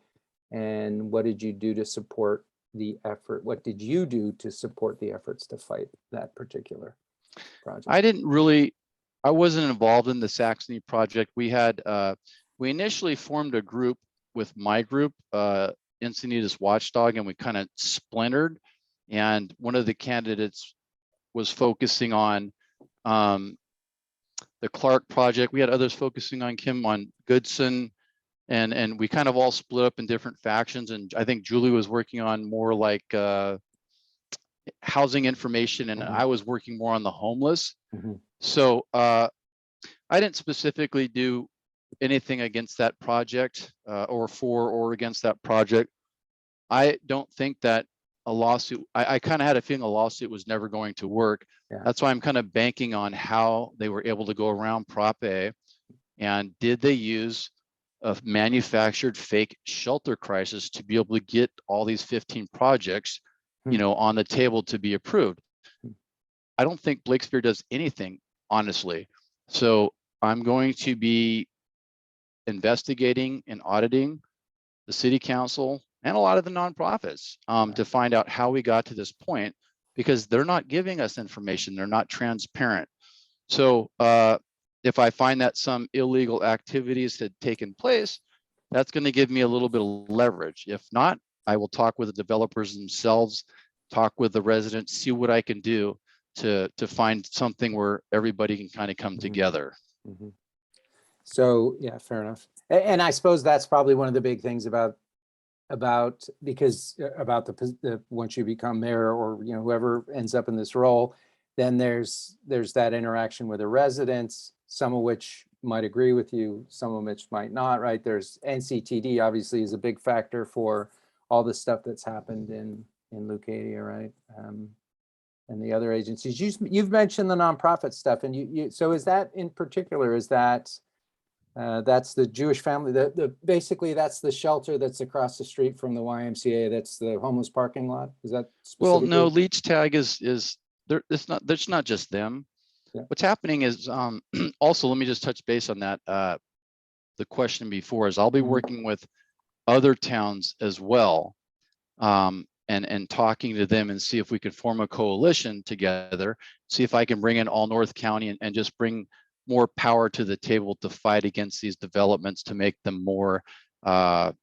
And what did you do to support the effort? What did you do to support the efforts to fight that particular project? I wasn't involved in the Saxony project. We initially formed a group with my group, Encinitas Watchdog, and we kind of splintered. And one of the candidates was focusing on the Clark project. We had others focusing on Goodson, and we kind of all split up in different factions. And I think Julie was working on more like housing information, and I was working more on the homeless. So I didn't specifically do anything against that project or for or against that project. I don't think that a lawsuit, I kind of had a feeling a lawsuit was never going to work. Yeah. That's why I'm kind of banking on how they were able to go around Prop A, and did they use a manufactured fake shelter crisis to be able to get all these 15 projects, on the table to be approved. I don't think Blakespeare does anything, honestly. So I'm going to be investigating and auditing the city council and a lot of the nonprofits to find out how we got to this point, because they're not giving us information. They're not transparent. So if I find that some illegal activities had taken place, that's going to give me a little bit of leverage. If not, I will talk with the developers themselves, talk with the residents, see what I can do to find something where everybody can kind of come together. So yeah, fair enough. And I suppose that's probably one of the big things about the once you become mayor, or whoever ends up in this role, then there's that interaction with the residents, some of which might agree with you, some of which might not, right? There's NCTD obviously is a big factor for all the stuff that's happened in Leucadia, right? And the other agencies. You've mentioned the nonprofit stuff, and so is that in particular, is that that's the Jewish family, basically that's the shelter that's across the street from the YMCA, that's the homeless parking lot, is that Well, specifically? no, Leech Tag is there. There's not just them. Yeah. What's happening is also, let me just touch base on that. The question before is I'll be working with other towns as well, and talking to them and see if we can form a coalition together, see if I can bring in all North County and just bring more power to the table to fight against these developments, to make them more so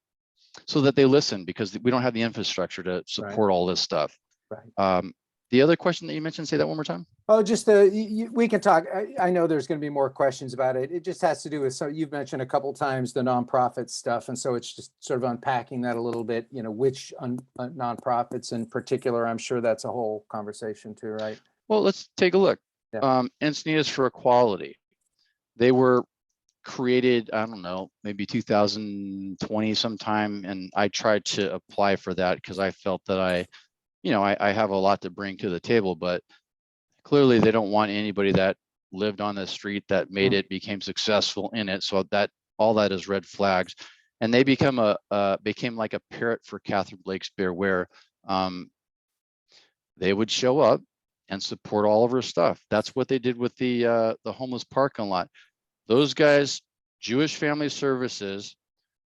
that they listen, because we don't have the infrastructure to support all this stuff. Right. The other question that you mentioned, say that one more time. Oh, just we can talk. I know there's going to be more questions about it. It just has to do with, so you've mentioned a couple times the nonprofit stuff. And so it's just sort of unpacking that a little bit, you know, which nonprofits in particular. I'm sure that's a whole conversation too, right? Well, let's take a look. Yeah. Encinitas for Equality. They were created, I don't know, maybe 2020 sometime. And I tried to apply for that because I felt that I have a lot to bring to the table, but clearly they don't want anybody that lived on the street that made it, became successful in it. So that all that is red flags. And they became like a parrot for Catherine Blakespeare, where they would show up and support all of her stuff. That's what they did with the homeless parking lot. Those guys, Jewish Family Services,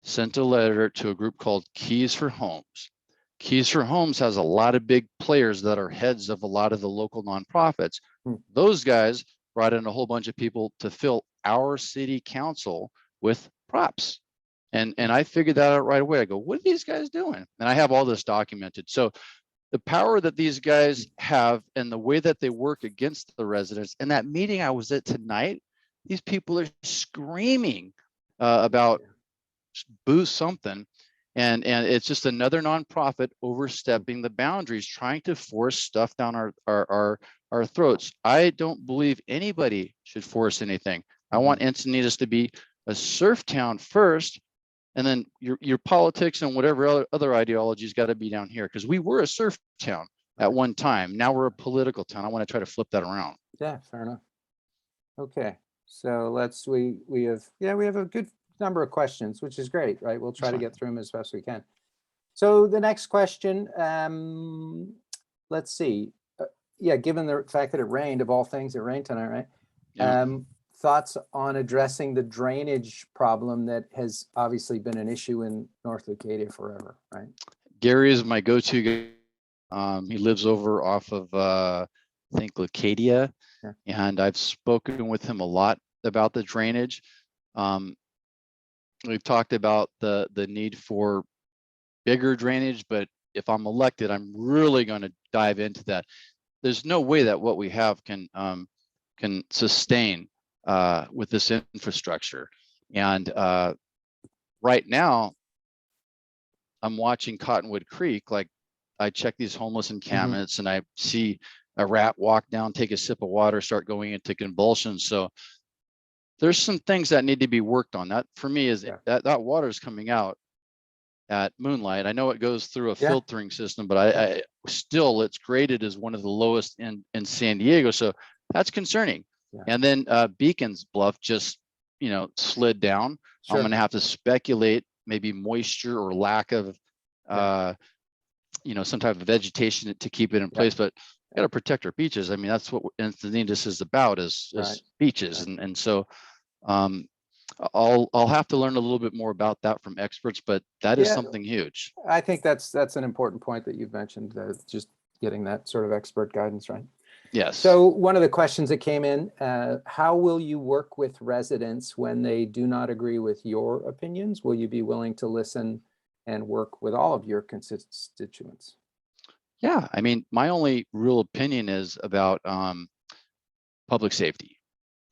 sent a letter to a group called Keys for Homes. Keys for Homes has a lot of big players that are heads of a lot of the local nonprofits. Those guys brought in a whole bunch of people to fill our city council with props. And I figured that out right away. I go, what are these guys doing? And I have all this documented. So the power that these guys have and the way that they work against the residents. And that meeting I was at tonight, these people are screaming about boo something. And it's just another nonprofit overstepping the boundaries, trying to force stuff down our throats. I don't believe anybody should force anything. I want Encinitas to be a surf town first, and then your politics and whatever other ideologies got to be down here, because we were a surf town at one time. Now we're a political town. I want to try to flip that around. Yeah, fair enough. Okay, so we have a good number of questions, which is great, right? We'll try to get through them as best we can. So the next question, let's see. Yeah, given the fact that it rained, of all things, it rained tonight, right? Yeah. Thoughts on addressing the drainage problem that has obviously been an issue in North Leucadia forever, right? Gary is my go-to guy. He lives over off of, I think, Leucadia. Yeah. And I've spoken with him a lot about the drainage. We've talked about the need for bigger drainage, but if I'm elected, I'm really going to dive into that. There's no way that what we have can sustain with this infrastructure. And right now, I'm watching Cottonwood Creek. Like, I check these homeless encampments and I see a rat walk down, take a sip of water, start going into convulsions. So there's some things that need to be worked on. That for me is that water is coming out at Moonlight. I know it goes through a filtering system, but I still, it's graded as one of the lowest in San Diego. So that's concerning. Yeah. And then Beacon's Bluff just, slid down. Sure. I'm going to have to speculate maybe moisture or lack of, some type of vegetation to keep it in place, but got to protect our beaches. I mean, that's what Encinitas is about, is beaches. Right. And so I'll have to learn a little bit more about that from experts, but that is something huge. I think that's an important point that you've mentioned, just getting that sort of expert guidance, right? Yes. So one of the questions that came in, how will you work with residents when they do not agree with your opinions? Will you be willing to listen and work with all of your constituents? Yeah, I mean, my only real opinion is about public safety.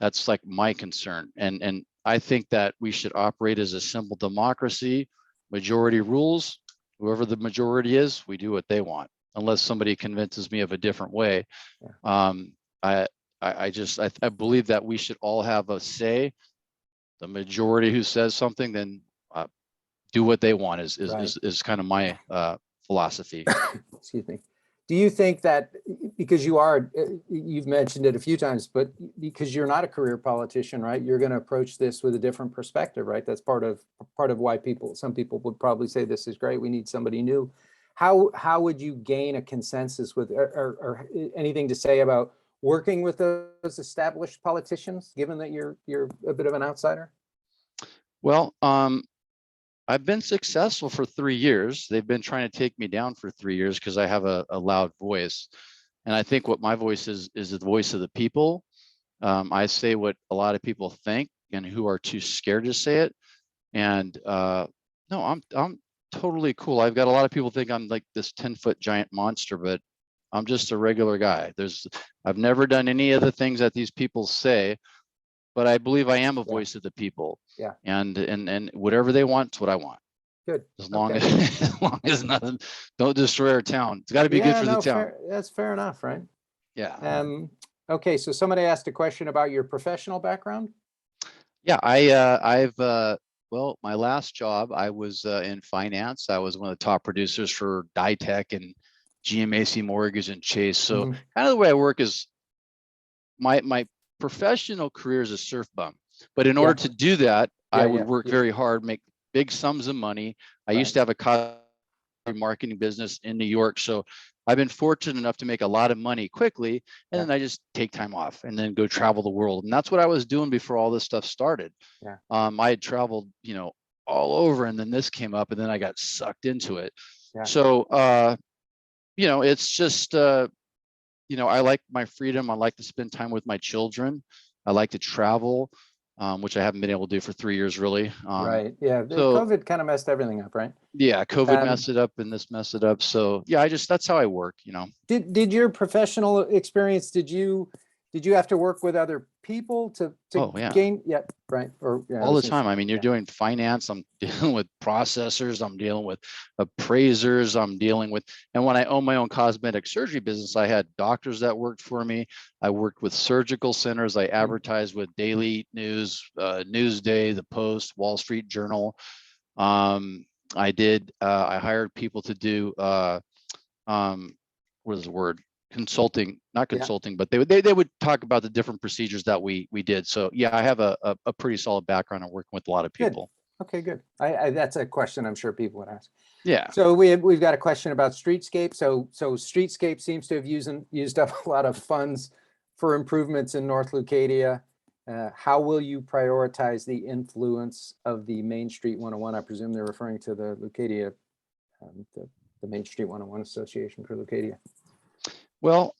That's like my concern. And I think that we should operate as a simple democracy. Majority rules. Whoever the majority is, we do what they want, unless somebody convinces me of a different way. Yeah. I believe that we should all have a say. The majority who says something, then do what they want is kind of my philosophy. Excuse me. Do you think that, because you've mentioned it a few times, but because you're not a career politician, right? You're going to approach this with a different perspective, right? That's part of why some people would probably say this is great. We need somebody new. How would you gain a consensus with, or anything to say about working with those established politicians, given that you're a bit of an outsider? Well, I've been successful for 3 years. They've been trying to take me down for 3 years because I have a loud voice. And I think what my voice is the voice of the people. I say what a lot of people think and who are too scared to say it. And no, I'm totally cool. I've got a lot of people think I'm like this 10-foot giant monster, but I'm just a regular guy. I've never done any of the things that these people say, but I believe I am a voice of the people. Yeah. And whatever they want, it's what I want. Good. As long Okay. as long as nothing, don't destroy our town. It's got to be good Yeah, for the no, town. that's fair enough, right? Yeah. Okay, so somebody asked a question about your professional background. Yeah, well, my last job, I was in finance. I was one of the top producers for Ditech and GMAC Mortgage and Chase. So Mhm. kind of the way I work is my professional career is a surf bum. But in order to do that, I would work very hard, make big sums of money. I used to have a marketing business in New York. So I've been fortunate enough to make a lot of money quickly, and then I just take time off and then go travel the world. And that's what I was doing before all this stuff started. Yeah. I had traveled, all over, and then this came up, and then I got sucked into it. Yeah. So, it's just, I like my freedom. I like to spend time with my children. I like to travel, which I haven't been able to do for 3 years, really. Right. Yeah. So COVID kind of messed everything up, right? yeah, COVID messed it up, and this messed it up. So yeah, that's how I work, Did your professional experience, did you have to work with other people to Oh, yeah. gain? Yeah, right. Or yeah, All the time. I mean, you're doing finance, I'm dealing with processors, I'm dealing with appraisers, I'm dealing with, and when I own my own cosmetic surgery business, I had doctors that worked for me. I worked with surgical centers. I advertised with Daily News, Newsday, The Post, Wall Street Journal. I hired people to do, what is the word? Consulting, not consulting, but they would talk about the different procedures that we did. So yeah, I have a pretty solid background on working with a lot of people. Good. Okay, good. I that's a question I'm sure people would ask. Yeah. So we've got a question about Streetscape. So Streetscape seems to have used up a lot of funds for improvements in North Leucadia. How will you prioritize the influence of the Main Street 101? I presume they're referring to the Leucadia, the Main Street 101 Association for Leucadia. Well,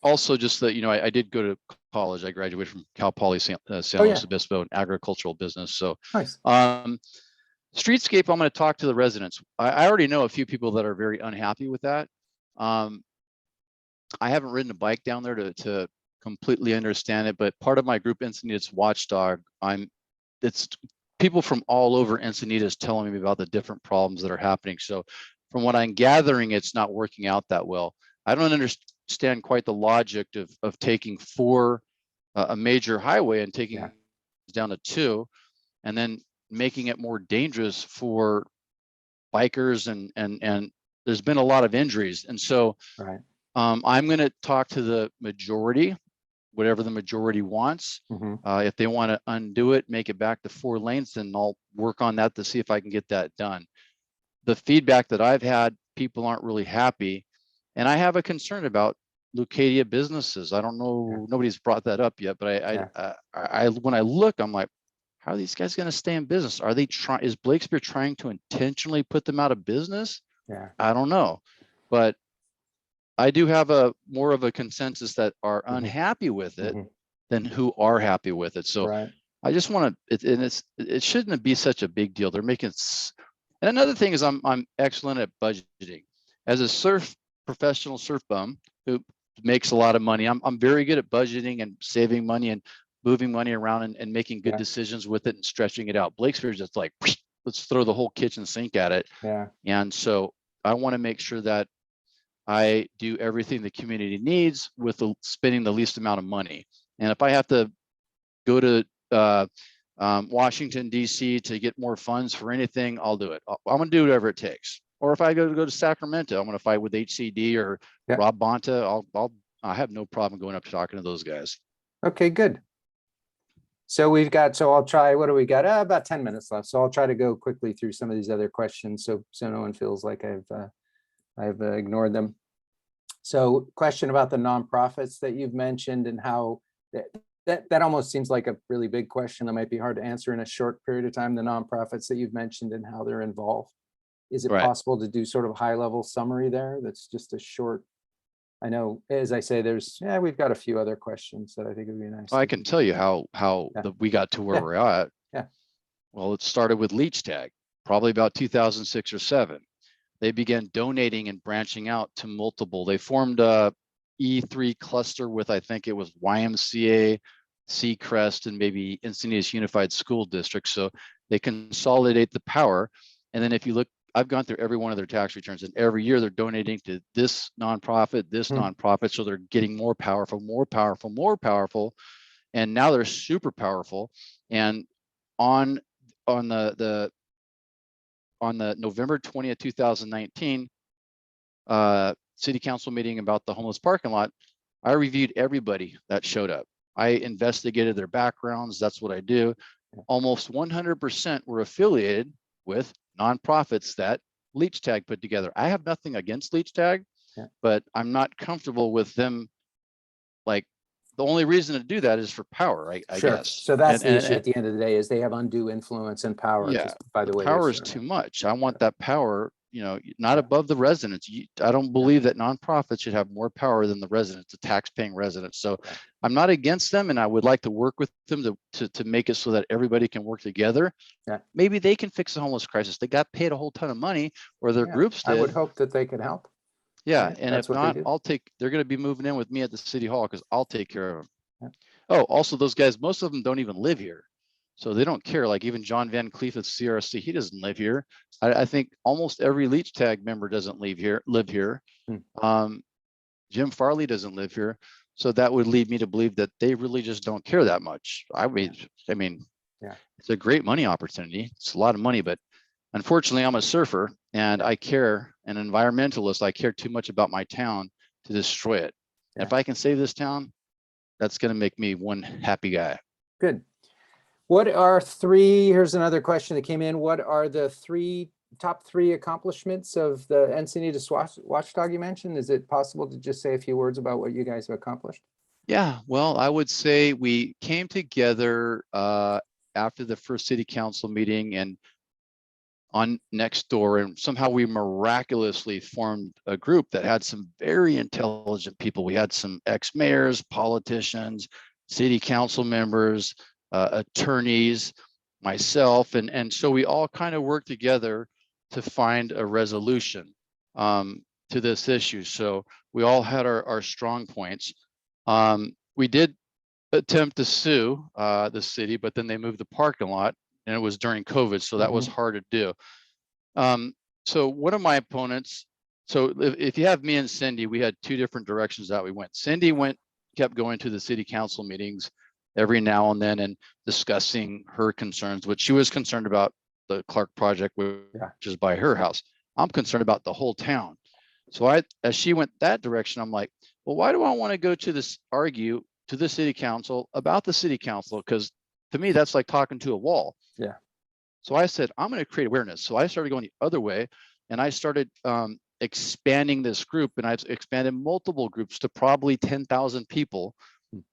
also just that, I did go to college. I graduated from Cal Poly San Luis Obispo in agricultural business. So nice. Streetscape, I'm going to talk to the residents. I already know a few people that are very unhappy with that. I haven't ridden a bike down there to completely understand it, but part of my group Encinitas Watchdog, it's people from all over Encinitas telling me about the different problems that are happening. So from what I'm gathering, it's not working out that well. I don't understand quite the logic of taking a major highway and taking it down to 2, and then making it more dangerous for bikers, and there's been a lot of injuries. And so I'm going to talk to the majority, whatever the majority wants. If they want to undo it, make it back to 4 lanes, then I'll work on that to see if I can get that done. The feedback that I've had, people aren't really happy. And I have a concern about Leucadia businesses. I don't know, nobody's brought that up yet, but I when I look, I'm like, how are these guys going to stay in business? Are they is Blakespeare trying to intentionally put them out of business? Yeah. I don't know, but I do have more of a consensus that are unhappy with it than who are happy with it. So I just want to, it shouldn't be such a big deal. They're making and another thing is I'm excellent at budgeting. As a professional surf bum who makes a lot of money, I'm very good at budgeting and saving money and moving money around and making good decisions with it and stretching it out. Blakespeare's just like, let's throw the whole kitchen sink at it. Yeah. And so I want to make sure that I do everything the community needs with spending the least amount of money. And if I have to go to Washington, D.C. to get more funds for anything, I'll do it. I'm going to do whatever it takes. Or if I go to Sacramento, I'm going to fight with HCD or Rob Bonta. I have no problem going up to talking to those guys. Okay, good. So I'll try, what do we got? About 10 minutes left. So I'll try to go quickly through some of these other questions so no one feels like I've ignored them. So question about the nonprofits that you've mentioned and how that almost seems like a really big question that might be hard to answer in a short period of time. The nonprofits that you've mentioned and how they're involved. Is it possible to do sort of high level summary there? That's just a short, I know, as I say, we've got a few other questions that I think would be nice. I can tell you how we got to where we're at. Yeah. Well, it started with leech tag, probably about 2006 or 7. they began donating and branching out to multiple. They formed a E3 cluster with, I think it was YMCA, Seacrest, and maybe Encinitas Unified School District. So they consolidate the power. And then if you look, I've gone through every one of their tax returns, and every year they're donating to this nonprofit, this nonprofit. So they're getting more powerful, more powerful, more powerful. And now they're super powerful. And on the November 20th, 2019 city council meeting about the homeless parking lot, I reviewed everybody that showed up. I investigated their backgrounds. That's what I do. Almost 100% were affiliated with nonprofits that NOWLeucadia put together. I have nothing against NOWLeucadia, but I'm not comfortable with them. Like, the only reason to do that is for power, I guess. So that's the issue at the end of the day, is they have undue influence and power. Yeah, just by the way power is too much. I want that power, you know, not above the residents. I don't believe that nonprofits should have more power than the residents, the tax-paying residents. So I'm not against them, and I would like to work with them to make it so that everybody can work together. Maybe they can fix the homeless crisis. They got paid a whole ton of money, or their groups did. I would hope that they could help. Yeah, and if not, they're going to be moving in with me at the city hall, because I'll take care of them. Oh, also those guys, most of them don't even live here. So they don't care. Like even John Van Cleef at CRC, he doesn't live here. I think almost every NOWLeucadia member doesn't live here. Jim Farley doesn't live here. So that would lead me to believe that they really just don't care that much. I mean, it's a great money opportunity. It's a lot of money, but unfortunately I'm a surfer and I care, an environmentalist. I care too much about my town to destroy it. And if I can save this town, that's going to make me one happy guy. Good. What are here's another question that came in. What are the top three accomplishments of the Encinitas watchdog you mentioned? Is it possible to just say a few words about what you guys have accomplished? Yeah, well, I would say we came together after the first city council meeting and on next door, and somehow we miraculously formed a group that had some very intelligent people. We had some ex-mayors, politicians, city council members, attorneys, myself, and so we all kind of worked together to find a resolution to this issue. So we all had our strong points. We did attempt to sue the city, but then they moved the parking lot, and it was during COVID, so that was hard to do. So one of my opponents, so if you have me and Cindy, we had two different directions that we went. Cindy kept going to the city council meetings every now and then and discussing her concerns, which she was concerned about the Clark project, which is by her house. I'm concerned about the whole town. So as she went that direction, I'm like, well, why do I want to go to argue to the city council about the city council? Because to me, that's like talking to a wall. Yeah. So I said, I'm going to create awareness. So I started going the other way, and I started expanding this group, and I've expanded multiple groups to probably 10,000 people.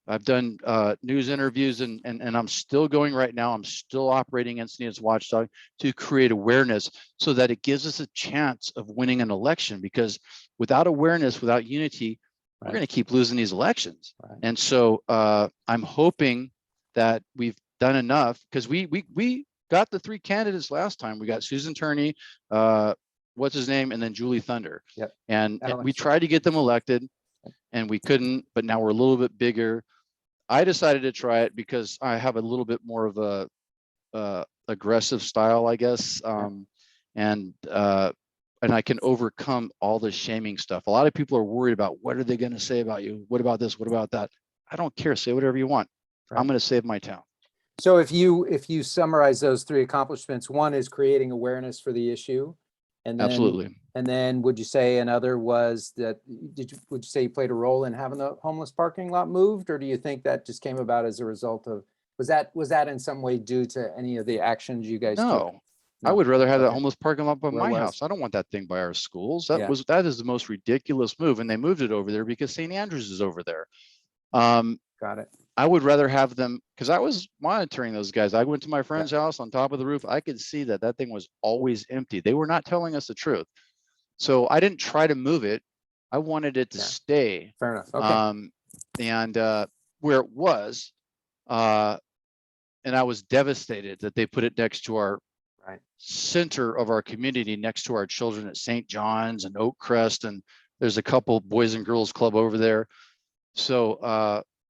I've done news interviews, and I'm still going right now. I'm still operating Encinitas Watchdog to create awareness so that it gives us a chance of winning an election, because without awareness, without unity, we're going to keep losing these elections. And so I'm hoping that we've done enough, because we got the three candidates last time. We got Susan Turney, what's his name, and then Julie Thunder. And we tried to get them elected, and we couldn't, but now we're a little bit bigger. I decided to try it because I have a little bit more of a aggressive style, I guess. And I can overcome all the shaming stuff. A lot of people are worried about, what are they going to say about you? What about this? What about that? I don't care. Say whatever you want. I'm going to save my town. So if you summarize those three accomplishments, one is creating awareness for the issue. And then, absolutely. And then would you say another was that, would you say you played a role in having the homeless parking lot moved? Or do you think that just came about as a result of, was that in some way due to any of the actions you guys took? No. I would rather have that homeless parking lot by my house. I don't want that thing by our schools. That is the most ridiculous move. And they moved it over there because St. Andrews is over there. Got it. I would rather have them, because I was monitoring those guys. I went to my friend's house on top of the roof. I could see that thing was always empty. They were not telling us the truth. So I didn't try to move it. I wanted it to stay. Fair enough. Okay. And where it was, and I was devastated that they put it next to our Right. center of our community next to our children at St. John's and Oakcrest, and there's a couple Boys and Girls Club over there. So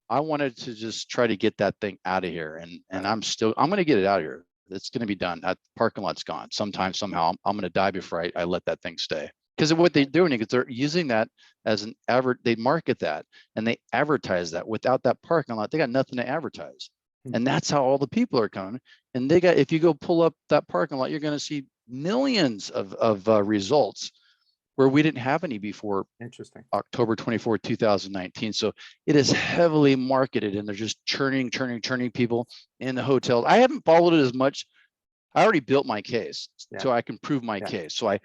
I wanted to just try to get that thing out of here, and I'm going to get it out of here. It's going to be done. That parking lot's gone. Sometime, somehow, I'm going to die before I let that thing stay. Because what they're doing is they're using that as an they market that and they advertise that. Without that parking lot, they got nothing to advertise. And that's how all the people are coming. And they got, if you go pull up that parking lot, you're going to see millions of results where we didn't have any before Interesting. October 24, 2019. So it is heavily marketed, and they're just churning people in the hotel. I haven't followed it as much. I already built my case, so I can prove my case. So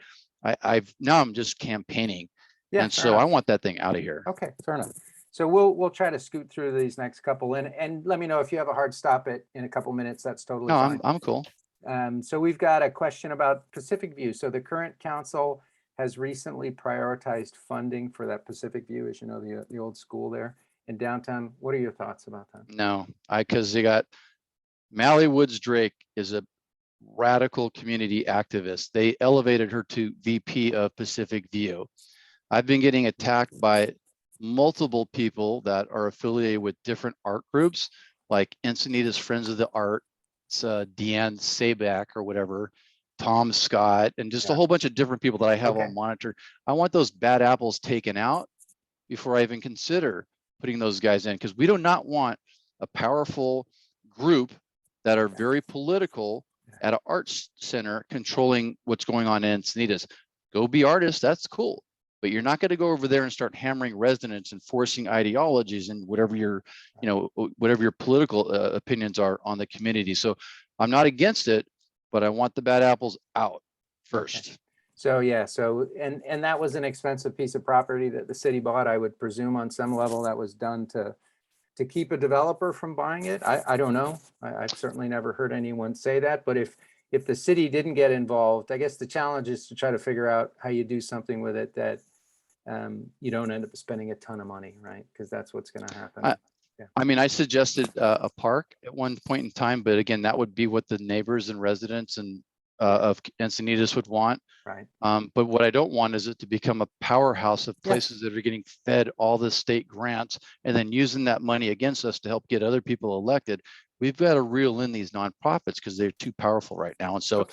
now I'm just campaigning. Yeah, and so I want that thing out of here. Okay, fair enough. So we'll try to scoot through these next couple, and let me know if you have a hard stop in a couple minutes. That's totally fine. I'm cool. So we've got a question about Pacific View. So the current council has recently prioritized funding for that Pacific View, as you know, the old school there in downtown. What are your thoughts about that? No, because they got Mally Woods Drake is a radical community activist. They elevated her to VP of Pacific View. I've been getting attacked by multiple people that are affiliated with different art groups, like Encinitas Friends of the Arts, Deanne Sabak or whatever, Tom Scott, and just a whole bunch of different people that I have on monitor. I want those bad apples taken out before I even consider putting those guys in, because we do not want a powerful group that are very political at an arts center controlling what's going on in Encinitas. Go be artists, that's cool. But you're not going to go over there and start hammering residents and forcing ideologies and whatever your, whatever your political opinions are on the community. So I'm not against it, but I want the bad apples out first. Okay. So yeah, so and that was an expensive piece of property that the city bought. I would presume on some level that was done to keep a developer from buying it. I don't know. I've certainly never heard anyone say that. But if the city didn't get involved, I guess the challenge is to try to figure out how you do something with it that you don't end up spending a ton of money, right? Because that's what's going to happen. I mean, I suggested a park at one point in time, but again, that would be what the neighbors and residents and of Encinitas would want. Right. But what I don't want is it to become a powerhouse of places that are getting fed all the state grants and then using that money against us to help get other people elected. We've got to reel in these nonprofits because they're too powerful right now. And so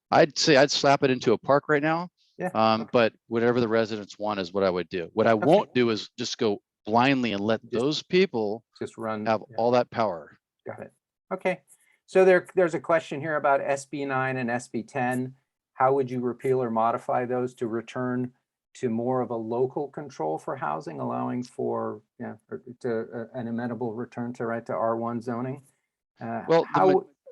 I'd say I'd slap it into a park right now. But whatever the residents want is what I would do. What I won't do is just go blindly and let those people just run, have all that power. Got it. Okay. So there's a question here about SB 9 and SB 10. How would you repeal or modify those to return to more of a local control for housing, allowing for an amenable return to R1 zoning? Well,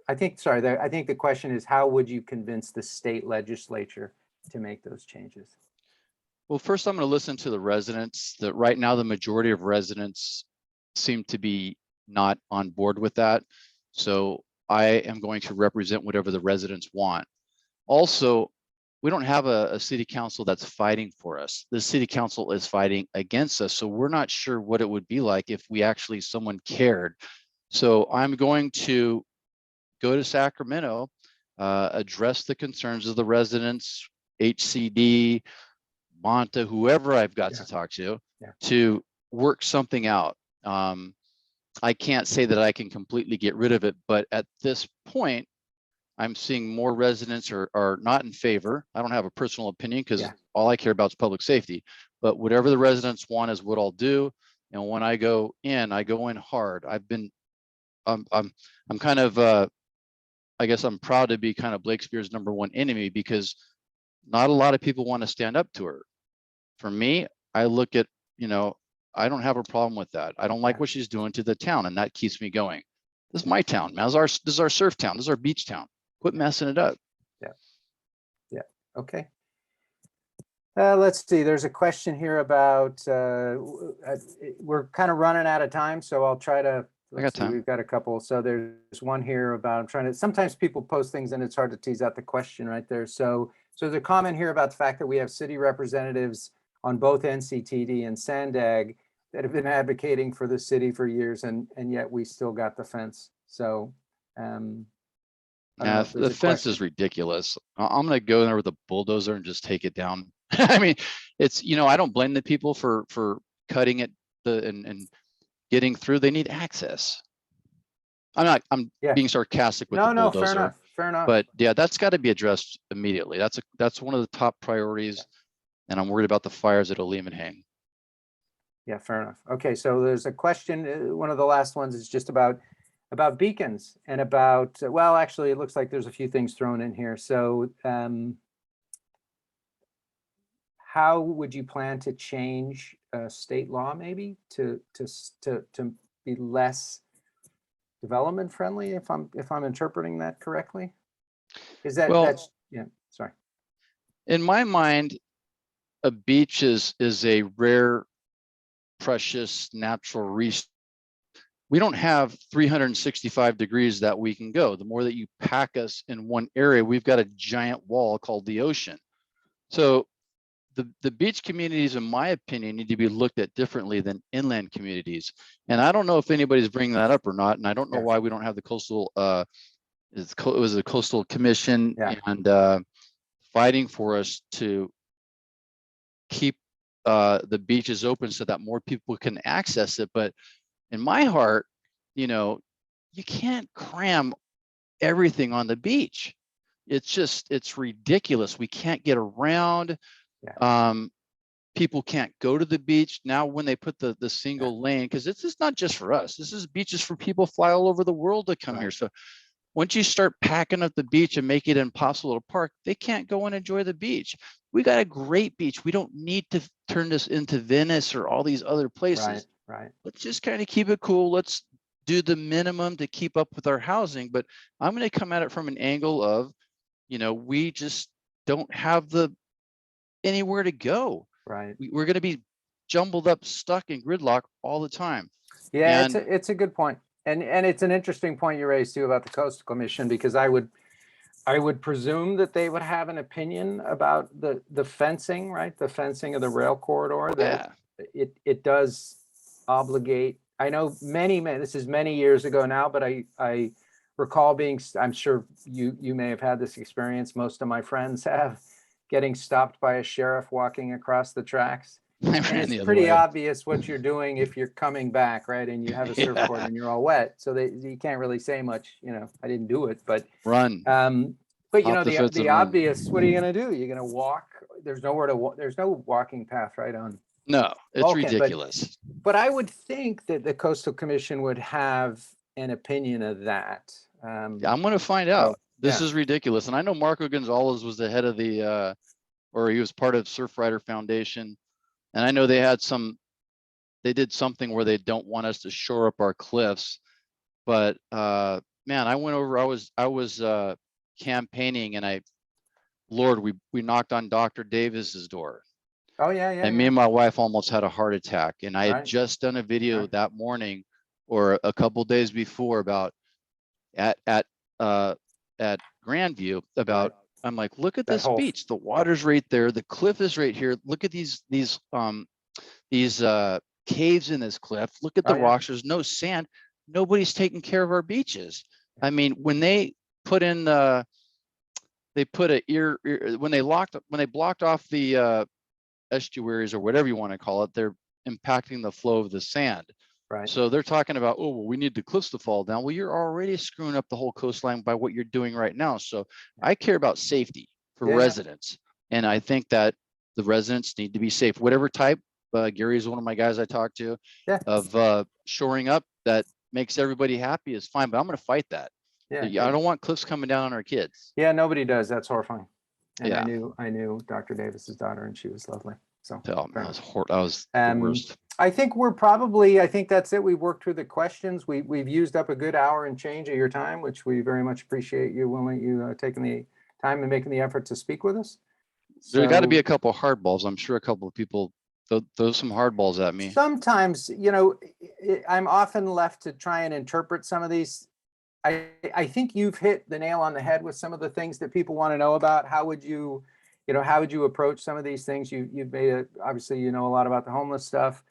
I think the question is, how would you convince the state legislature to make those changes? Well, first I'm going to listen to the residents. That right now the majority of residents seem to be not on board with that. So I am going to represent whatever the residents want. Also, we don't have a city council that's fighting for us. The city council is fighting against us. So we're not sure what it would be like if we actually someone cared. So I'm going to go to Sacramento, address the concerns of the residents, HCD, Monta, whoever I've got to talk to work something out. I can't say that I can completely get rid of it, but at this point, I'm seeing more residents are not in favor. I don't have a personal opinion because all I care about is public safety, but whatever the residents want is what I'll do. And when I go in hard. I'm kind of, I guess I'm proud to be kind of Blake Spears' #1 enemy because not a lot of people want to stand up to her. For me, I look at, I don't have a problem with that. I don't like what she's doing to the town, and that keeps me going. This is my town, man. This is our surf town. This is our beach town. Quit messing it up. Yeah. Okay. Let's see. There's a question here about, we're kind of running out of time, so I'll try to. I got time. We've got a couple. So there's one here about, sometimes people post things and it's hard to tease out the question right there. So there's a comment here about the fact that we have city representatives on both NCTD and Sandag that have been advocating for the city for years, and yet we still got the fence. So I don't know Yeah, if there's the a fence question. is ridiculous. I'm gonna go there with a bulldozer and just take it down. I mean, it's, I don't blame the people for cutting it and getting through. They need access. I'm Yeah. being sarcastic with the No, fair bulldozer, enough, fair enough. but yeah, that's got to be addressed immediately. That's one of the top priorities, and I'm worried about the fires at Olean and Hang. Yeah, fair enough. Okay, so there's a question, one of the last ones is just about beacons and about, well, actually, it looks like there's a few things thrown in here. So how would you plan to change state law maybe to be less development friendly, if I'm interpreting that correctly? Is that, Well, that's, yeah, sorry. in my mind, a beach is a rare, precious natural resource. We don't have 365 degrees that we can go. The more that you pack us in one area, we've got a giant wall called the ocean. So the beach communities, in my opinion, need to be looked at differently than inland communities. And I don't know if anybody's bringing that up or not. And I don't know why we don't have the coastal, it was a coastal commission and fighting for us to keep the beaches open so that more people can access it. But in my heart, you can't cram everything on the beach. It's ridiculous. We can't get around. People can't go to the beach now when they put the single lane, because it's not just for us. This is beaches for people fly all over the world to come here. So once you start packing up the beach and make it impossible to park, they can't go and enjoy the beach. We got a great beach. We don't need to turn this into Venice or all these other places. Right. Let's just kind of keep it cool. Let's do the minimum to keep up with our housing. But I'm going to come at it from an angle of, we just don't have anywhere to go. Right. We're going to be jumbled up, stuck in gridlock all the time. Yeah, And it's a good point. And it's an interesting point you raised too about the Coastal Commission, because I would presume that they would have an opinion about the fencing, right? The fencing of the rail corridor, that it does obligate. I know this is many years ago now, but I recall I'm sure you may have had this experience. Most of my friends have, getting stopped by a sheriff walking across the tracks. And it's pretty obvious what you're doing if you're coming back, right? And you have a surfboard and you're all wet. So you can't really say much, I didn't do it, but run. But the obvious, what are you going to do? You're going to walk. There's nowhere to walk. There's no walking path right on. No, it's ridiculous. But I would think that the Coastal Commission would have an opinion of that. I'm going to find out. This is ridiculous. And I know Marco Gonzalez was the head of or he was part of Surfrider Foundation. And I know they did something where they don't want us to shore up our cliffs. But man, I went over, I was campaigning, and we knocked on Dr. Davis's door. Oh yeah. And me and my wife almost had a heart attack. And I had just done a video that morning or a couple days before about at Grandview about, I'm like, look at this beach. The water's right there. The cliff is right here. Look at these caves in this cliff. Look at the rocks. There's no sand. Nobody's taking care of our beaches. I mean, when they put in when they blocked off the estuaries or whatever you want to call it, they're impacting the flow of the sand. Right. So they're talking about, oh, well, we need the cliffs to fall down. Well, you're already screwing up the whole coastline by what you're doing right now. So I care about safety for residents. And I think that the residents need to be safe, whatever type. Gary is one of my guys I talk to of shoring up that makes everybody happy is fine, but I'm going to fight that. I don't want cliffs coming down on our kids. Yeah, nobody does. That's horrifying. And I knew Dr. Davis's daughter, and she was lovely. So that was the worst. I think that's it. We've worked through the questions. We've used up a good hour and change of your time, which we very much appreciate you taking the time and making the effort to speak with us. There's got to be a couple of hardballs. I'm sure a couple of people throw some hardballs at me. Sometimes, I'm often left to try and interpret some of these. I think you've hit the nail on the head with some of the things that people want to know about. How would you approach some of these things? You've made obviously, a lot about the homeless stuff.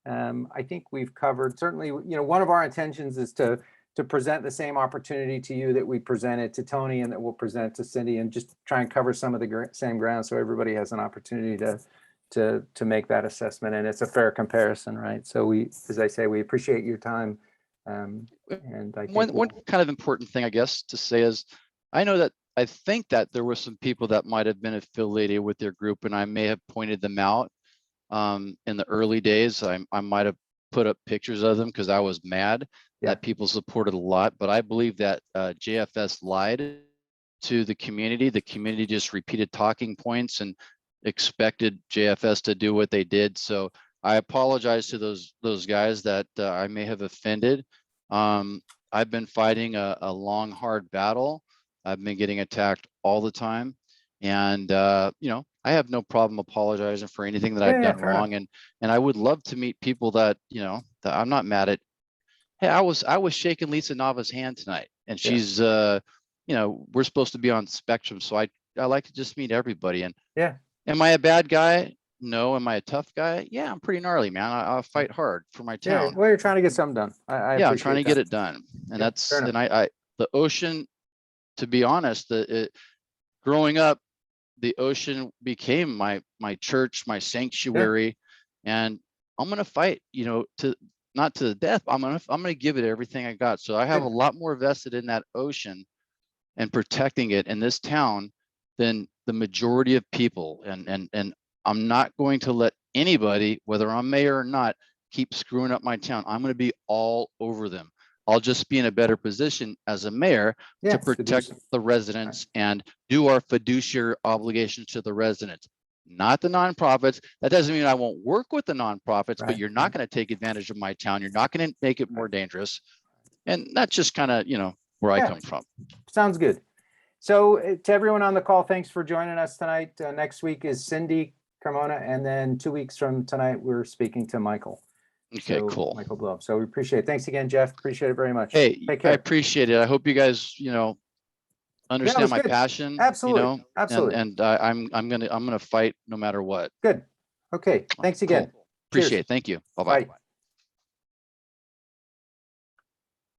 I think we've covered, certainly, one of our intentions is to to present the same opportunity to you that we presented to Tony and that we'll present to Cindy, and just try and cover some of the same ground so everybody has an opportunity to make that assessment, and it's a fair comparison, right? So we, as I say, we appreciate your time. And I think One kind of important thing, I guess, to say is, I know that I think that there were some people that might have been affiliated with your group, and I may have pointed them out in the early days. I might have put up pictures of them because I was mad that people supported a lot, but I believe that JFS lied to the community. The community just repeated talking points and expected JFS to do what they did. So I apologize to those guys that I may have offended. I've been fighting a long, hard battle. I've been getting attacked all the time. And, you know, I have no problem apologizing for anything that I've done wrong. And I would love to meet people that, you know, that I'm not mad at. Hey, I was shaking Lisa Nava's hand tonight, and she's, you know, we're supposed to be on spectrum. So I like to just meet everybody. And am I a bad guy? No. Am I a tough guy? Yeah, I'm pretty gnarly, man. I'll fight hard for my town. Well, you're trying to get something done. I'm trying to get it done. And that's, and the ocean, to be honest, growing up, the ocean became my church, my sanctuary, and I'm going to fight, you know, not to the death. I'm going to give it everything I got. So I have a lot more vested in that ocean and protecting it in this town than the majority of people. And I'm not going to let anybody, whether I'm mayor or not, keep screwing up my town. I'm going to be all over them. I'll just be in a better position as a mayor to protect the residents and do our fiduciary obligations to the residents, not the nonprofits. That doesn't mean I won't work with the nonprofits, but you're not going to take advantage of my town. You're not going to make it more dangerous. And that's just kind of, you know, where I come from. Sounds good. So to everyone on the call, thanks for joining us tonight. Next week is Cindy Carmona, and then 2 weeks from tonight, we're speaking to Michael. Okay, cool. Michael Blow. So we appreciate it. Thanks again, Jeff. Appreciate it very much. Hey, take care. I appreciate it. I hope you guys, you know, understand my passion. Absolutely. You know, absolutely. And I'm gonna fight no matter what. Good. Okay. Thanks again. Cool. Appreciate it. Thank you. Bye-bye. Bye.